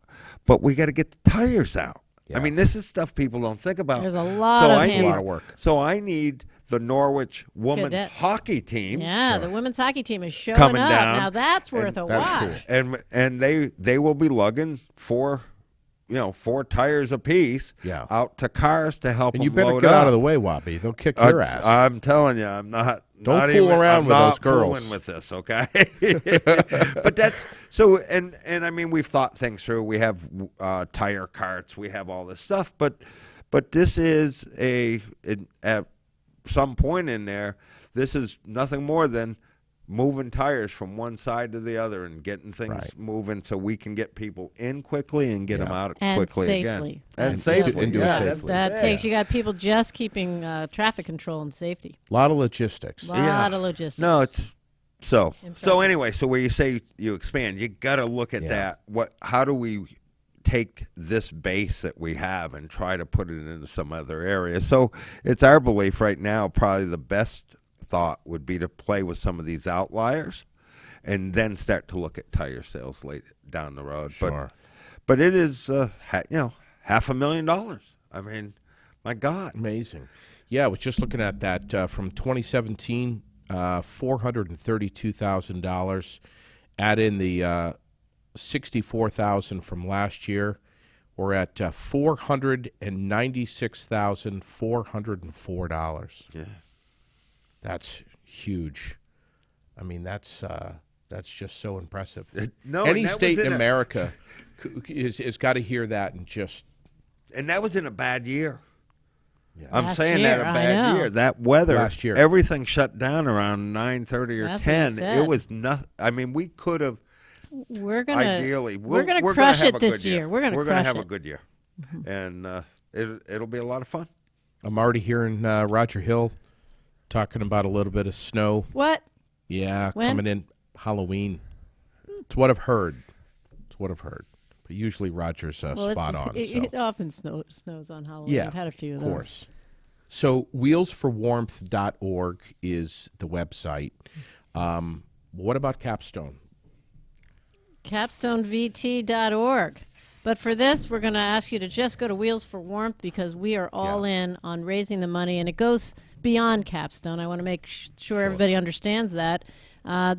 but we got to get the tires out. Yeah. I mean, this is stuff people don't think about. There's a lot of I hand- need, a lot of work. So I need the Norwich women's Cadets. hockey team. Yeah, the women's hockey team is showing Coming up. down, Now that's worth a that's watch. cool. And they will be lugging 4 tires apiece Yeah. out to cars to help And them you better load get up. out of the way, Wobby. They'll kick your ass. I'm telling you, I'm not. Don't not fool even, around I'm with not those girls. fooling with this, okay? But that's so. And I mean, we've thought things through. We have tire carts. We have all this stuff. But this is at some point in there, this is nothing more than moving tires from one side to the other and getting things Right. moving so we can get people in quickly and get them out And quickly safely. again. And That's safely. the- And do it yeah, safely. That yeah. takes, you got people just keeping traffic control and safety. A lot of logistics. Lot of logistics. No, it's so Impressive. anyway. So where you say you expand, you got to look at Yeah. that. How do we take this base that we have and try to put it into some other area? So it's our belief right now. Probably the best thought would be to play with some of these outliers, and then start to look at tire sales late down the road. Sure. But it is $500,000. I mean, my God. Amazing. Yeah, I was just looking at that from 2017, $432,000. Add in the $64,000 from last year. We're at $496,404. Yeah. That's huge. I mean, that's just so impressive. No, Any and that state was in in a- America is got to hear that and just And that was in a bad year. Yeah. I'm Last saying year, that a I bad know. year. That weather, Last year. everything shut down around 9:30 or That's what 10. you said. It was nothing. I mean, we could have We're gonna ideally. we're gonna gonna crush have it a this good year. We're gonna gonna crush have a it. good year, and it'll be a lot of fun. I'm already hearing Roger Hill talking about a little bit of snow. What? Yeah, When? coming in Halloween. It's what I've heard. But usually Roger's spot on. So. It often snows on Halloween. Yeah, I've had a few of of those. course. So wheelsforwarmth.org is the website. What about Capstone? CapstoneVT.org. But for this, we're going to ask you to just go to Wheels for Warmth because we are all in on raising the money, and it goes beyond Capstone. I want to make sure everybody understands that.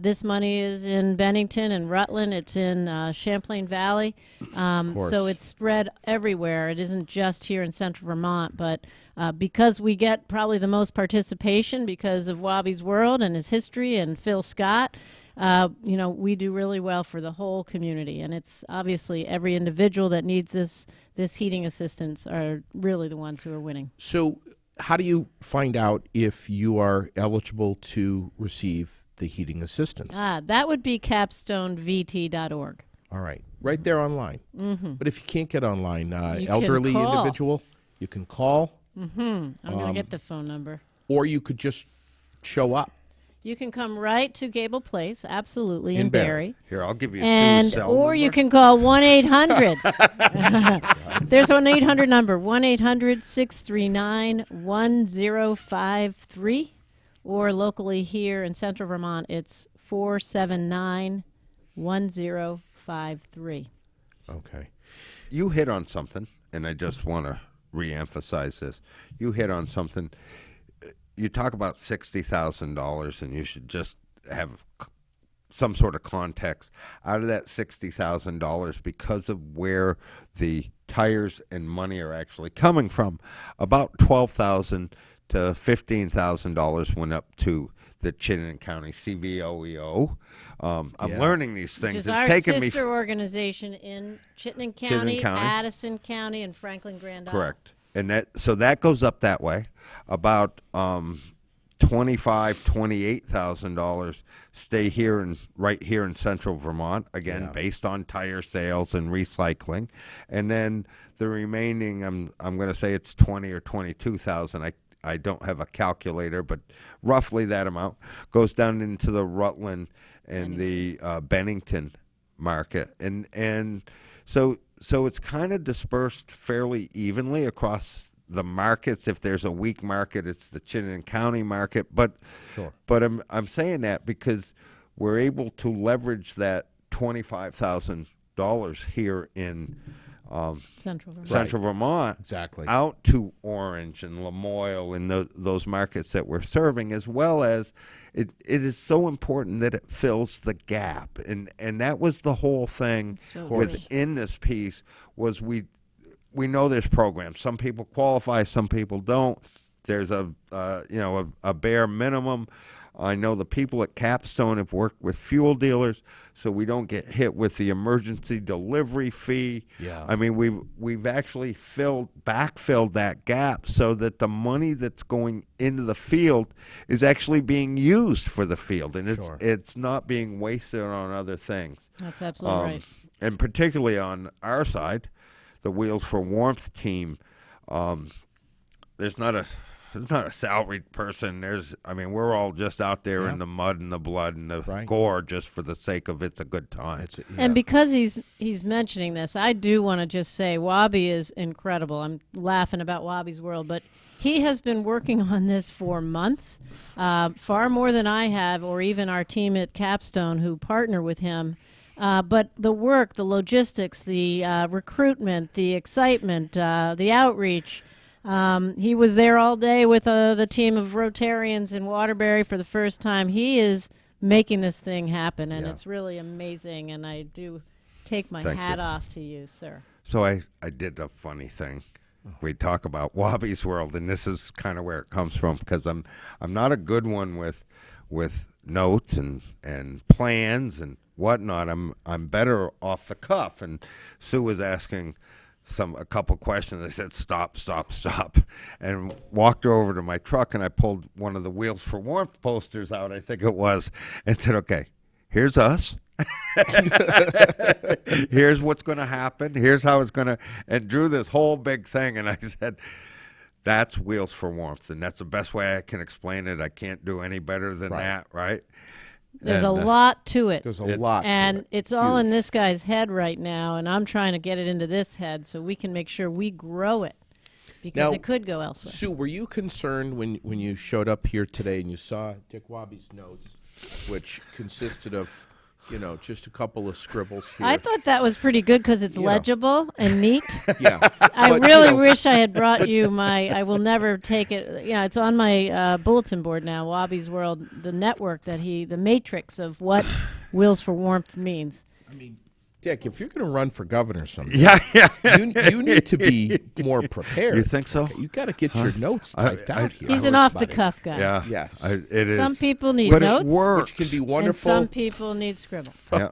This money is in Bennington and Rutland. It's in Champlain Valley. course. So it's spread everywhere. It isn't just here in central Vermont, but because we get probably the most participation because of Wobby's World and his history and Phil Scott, we do really well for the whole community. And it's obviously every individual that needs this heating assistance are really the ones who are winning. So how do you find out if you are eligible to receive the heating assistance? That would be CapstoneVT.org. All right. Right there online. Mm-hmm. But if you can't get online, can elderly call. individual, you can call. I'm going to get the phone number. Or you could just show up. You can come right to Gable Place, absolutely, In in Barrie. Here, I'll give you And Sue's cell or number. you can call 1-800. There's an 800 number, 1-800-639-1053. Or locally here in Central Vermont, it's 479-1053. Okay. You hit on something, and I just want to reemphasize this. You hit on something. You talk about $60,000, and you should just have some sort of context out of that $60,000 because of where the tires and money are actually coming from. About $12,000 to $15,000 went up to the Chittenden County CVOEO. I'm learning these things. Which is it's our taken sister me organization in Chittenden County, Addison County, and Franklin Grand Isle. correct, and that goes up that way. About $28,000 stay here right here in Central Vermont, again based on tire sales and recycling, and then the remaining I'm going to say it's 20 or 22,000. I don't have a calculator, but roughly that amount goes down into the Rutland and the Bennington market, and so it's kind of dispersed fairly evenly across the markets. If there's a weak market, it's the Chittenden County market. But I'm saying that because we're able to leverage that $25,000 here in Central Vermont, Exactly. out to Orange and Lamoille and those markets that we're serving, as well as it is so important that it fills the gap, and that was the whole thing within this piece. Was we know there's programs. Some people qualify, some people don't. There's a bare minimum. I know the people at Capstone have worked with fuel dealers so we don't get hit with the emergency delivery fee. Yeah. I mean, we've actually backfilled that gap so that the money that's going into the field is actually being used for the field, and it's not being wasted on other things. That's absolutely right. And particularly on our side, the Wheels for Warmth team, there's not a salaried person. We're all just out there in the mud and the blood and the gore just for the sake of it's a good time. And because he's mentioning this, I do want to just say Wobby is incredible. I'm laughing about Wobby's World, but he has been working on this for months, far more than I have, or even our team at Capstone who partner with him. But the work, the logistics, the recruitment, the excitement, the outreach. He was there all day with the team of Rotarians in Waterbury for the first time. He is making this thing happen, and it's really amazing, and I do take my hat off to you, sir. So I did a funny thing. We talk about Wobby's World, and this is kind of where it comes from, because I'm not a good one with notes and plans and whatnot. I'm better off the cuff, and Sue was asking a couple questions. I said, stop, and walked her over to my truck, and I pulled one of the Wheels for Warmth posters out, I think it was, and said, okay, here's us. Here's what's going to happen. Here's how it's going to, and drew this whole big thing, and I said, that's Wheels for Warmth, and that's the best way I can explain it. I can't do any better than that, right? There's a lot to it. There's a lot to it. And it's all in this guy's head right now, and I'm trying to get it into this head so we can make sure we grow it, because it could go elsewhere. Sue, were you concerned when you showed up here today and you saw Dick Wobby's notes, which consisted of, just a couple of scribbles here? I thought that was pretty good because it's legible and neat. Yeah. I really wish I had brought you I will never take it. Yeah, it's on my bulletin board now, Wobby's World, the network the matrix of what Wheels for Warmth means. I mean, Dick, if you're going to run for governor someday, you need to be more prepared. You think so? You got to get your notes typed out here. He's an off-the-cuff guy. Yeah. Yes. It is. Some people need but notes, it works. Which can be wonderful. and some people need scribble. Yeah,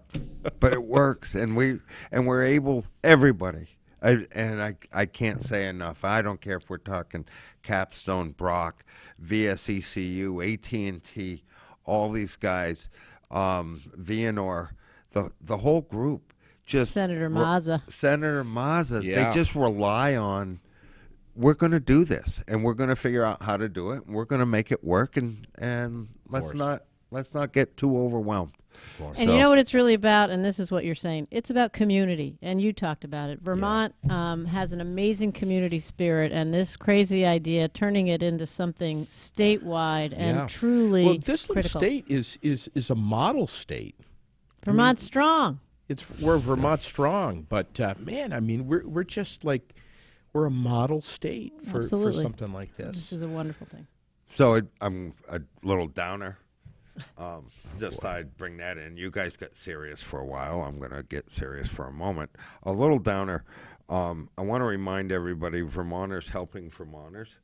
but it works, and we're able, everybody. I can't say enough. I don't care if we're talking Capstone, Brock, VSECU, AT&T, all these guys, Vianor, the whole group. Just Senator Mazza. Senator Mazza. Yeah. They just rely on we're going to do this, and we're going to figure out how to do it, and we're going to make it work, and let's not get too overwhelmed. And you know what it's really about, and this is what you're saying. It's about community, and you talked about it. Vermont has an amazing community spirit, and this crazy idea, turning it into something statewide and truly well, this little critical. state is a model state. Vermont's strong. We're Vermont strong, but man, I mean, we're just like we're a model state for something like this. This is a wonderful thing. So I'm a little downer. Just thought I'd bring that in. You guys got serious for a while. I'm going to get serious for a moment. A little downer. I want to remind everybody, Vermonters helping Vermonters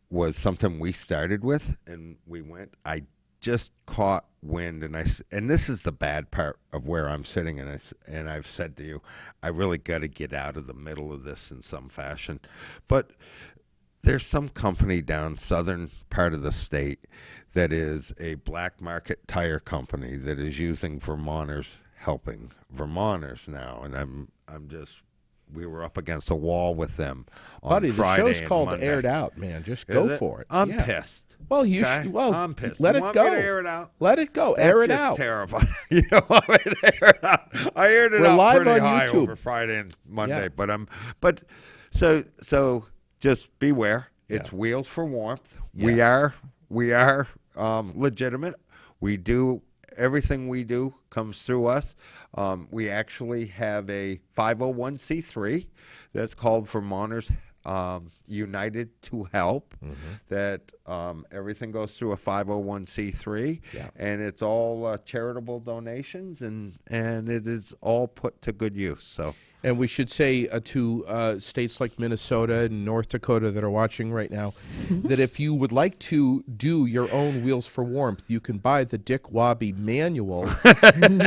was something we started with, and we went. I just caught wind, and this is the bad part of where I'm sitting, and I've said to you, I really got to get out of the middle of this in some fashion. But there's some company down southern part of the state that is a black market tire company that is using Vermonters, helping Vermonters now, and we were up against a wall with them on Buddy, Friday the show's and called Monday. Aired Out, man. Just go for it. I'm pissed. Well, Okay? I'm pissed. let You it want go. me to air it out? Let it go. That's Air it just out. terrible. You don't want me to air it out. I aired it We're out live pretty on high YouTube. over Friday and Monday, Yeah. so just beware. It's Wheels for Warmth. Yeah. We are legitimate. We do everything we do comes through us. We actually have a 501c3 that's called Vermonters United to Help. That everything goes through a 501c3, and it's all charitable donations, and it is all put to good use. So. And we should say to states like Minnesota and North Dakota that are watching right now that if you would like to do your own Wheels for Warmth, you can buy the Dick Wobby manual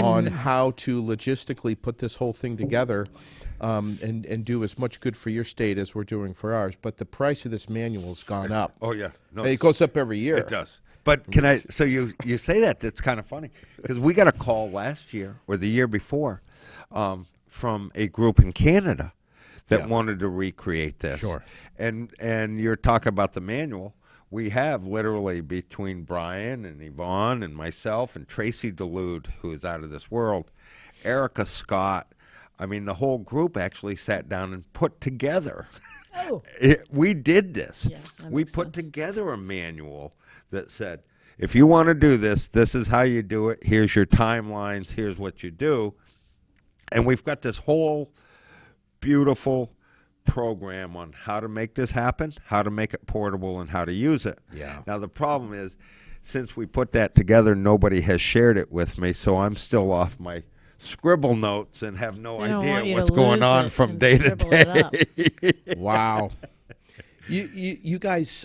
on how to logistically put this whole thing together and do as much good for your state as we're doing for ours. But the price of this manual has gone up. Oh, yeah. No, It goes up every year. It does. But can I? So you say that? That's kind of funny because we got a call last year or the year before from a group in Canada that wanted to recreate this. Sure. And you're talking about the manual. We have literally between Brian and Yvonne and myself and Tracy DeLude, who is out of this world, Erica Scott. I mean, the whole group actually sat down and put together. Oh. We did this. Yeah, that We makes put sense. together a manual that said, if you want to do this, this is how you do it. Here's your timelines. Here's what you do. And we've got this whole beautiful program on how to make this happen, how to make it portable, and how to use it. Yeah. Now, the problem is, since we put that together, nobody has shared it with me, so I'm still off my scribble notes and have no They don't want idea you what's to going lose on it from and day to scribble it up. day. Wow. You guys,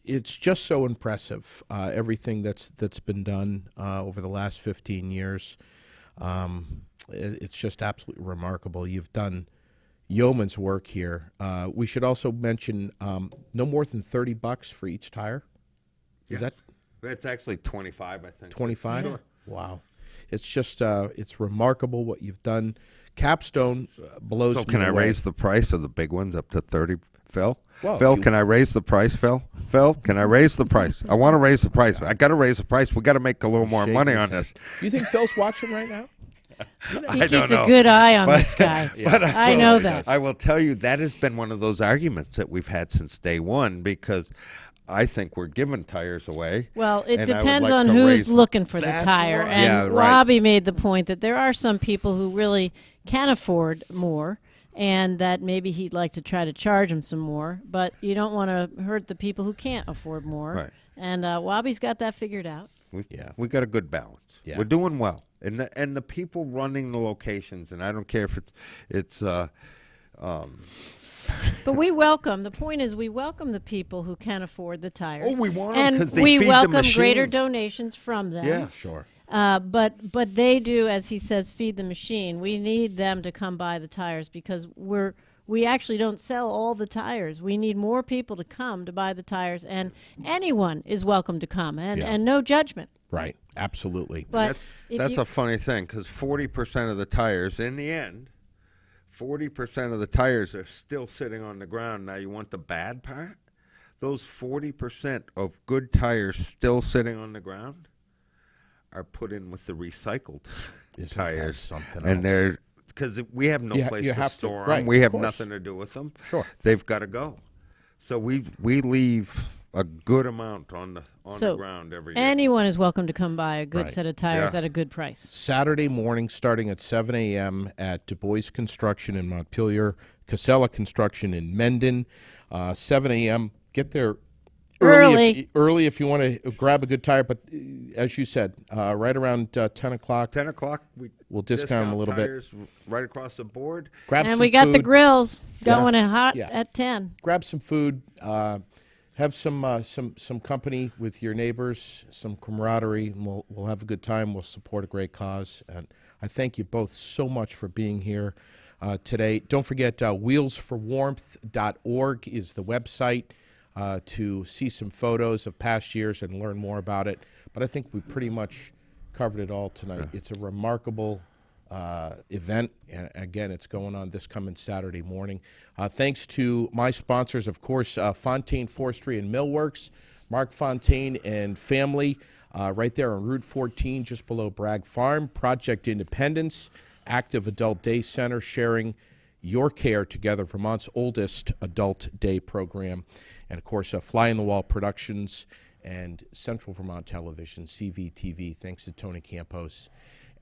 it's just so impressive, everything that's been done over the last 15 years. It's just absolutely remarkable. You've done yeoman's work here. We should also mention no more than $30 for each tire. Is that It's actually 25, I think. 25? Sure. Wow. It's just it's remarkable what you've done. Capstone blows So can me I away. raise the price of the big ones up to 30, Phil? Well, Phil, if you- can I raise the price, Phil? Phil, can I raise the price? I want to raise the price. I got to raise the price. We got to make a little more Shaking money his on head. this. You think Phil's watching right now? He I don't keeps a know. good eye on But- this guy. But I know that. I will tell you that has been one of those arguments that we've had since day one because I think we're giving tires away. Well, it and I would depends like on to who's raise- looking for the That's tire. right. And Yeah, right. Wobby made the point that there are some people who really can afford more, and that maybe he'd like to try to charge them some more. But you don't want to hurt the people who can't afford more. Right. And Wobby's got that figured out. We got a good balance. Yeah. We're doing well, and the people running the locations, and I don't care if it's But we welcome. The point is, we welcome the people who can afford the tires. Oh, we want 'em and 'cause they we feed the welcome machine. greater donations from them. Yeah. Sure. But they do, as he says, feed the machine. We need them to come buy the tires because we actually don't sell all the tires. We need more people to come to buy the tires, and anyone is welcome to come, and no judgment. Right. Absolutely. But if that's you, a funny thing because 40% of the tires, in the end, 40% of the tires are still sitting on the ground. Now, you want the bad part? Those 40% of good tires still sitting on the ground are put in with the recycled tires. Something and else? They're because we have no place to store them. Right, we of have course. nothing to do with them. Sure. They've got to go. So we leave a good amount on the ground every year. Anyone is welcome to come buy a good Right. set of tires Yeah. at a good price. Saturday morning starting at 7 a.m. at Du Bois Construction in Montpelier, Casella Construction in Mendon. 7 a.m. Get there early if you want to grab a good tire. But as you said, right around 10 o'clock. 10 o'clock, We'll discount them a little bit. tires right across the board. Grab And some we got food. the grills going in hot Yeah. at 10. Grab some food. Have some company with your neighbors, some camaraderie, and we'll have a good time. We'll support a great cause, and I thank you both so much for being here today. Don't forget, wheelsforwarmth.org is the website to see some photos of past years and learn more about it. But I think we pretty much covered it all tonight. It's a remarkable event. And again, it's going on this coming Saturday morning. Thanks to my sponsors, of course, Fontaine Forestry and Millworks, Mark Fontaine and family, right there on Route 14, just below Bragg Farm, Project Independence, Active Adult Day Center, sharing your care together, Vermont's oldest adult day program, and of course, Fly on the Wall Productions and Central Vermont Television, CVTV. Thanks to Tony Campos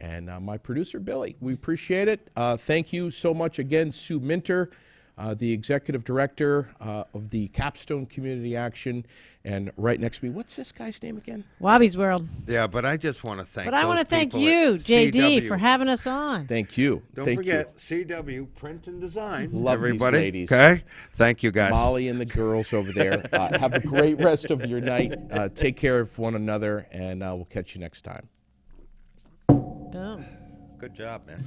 and my producer, Billy. We appreciate it. Thank you so much again, Sue Minter, the executive director of the Capstone Community Action. And right next to me, what's this guy's name again? Wobby's World. Yeah, but I just want to thank But I want to thank people you, at JD, CW. for having us on. Thank you. Don't Thank forget, CW Print and Design. Love these everybody. ladies. Okay? Thank you, guys. Molly and the girls over there. Have a great rest of your night. Take care of one another, and we'll catch you next time. Boom. Good job, man.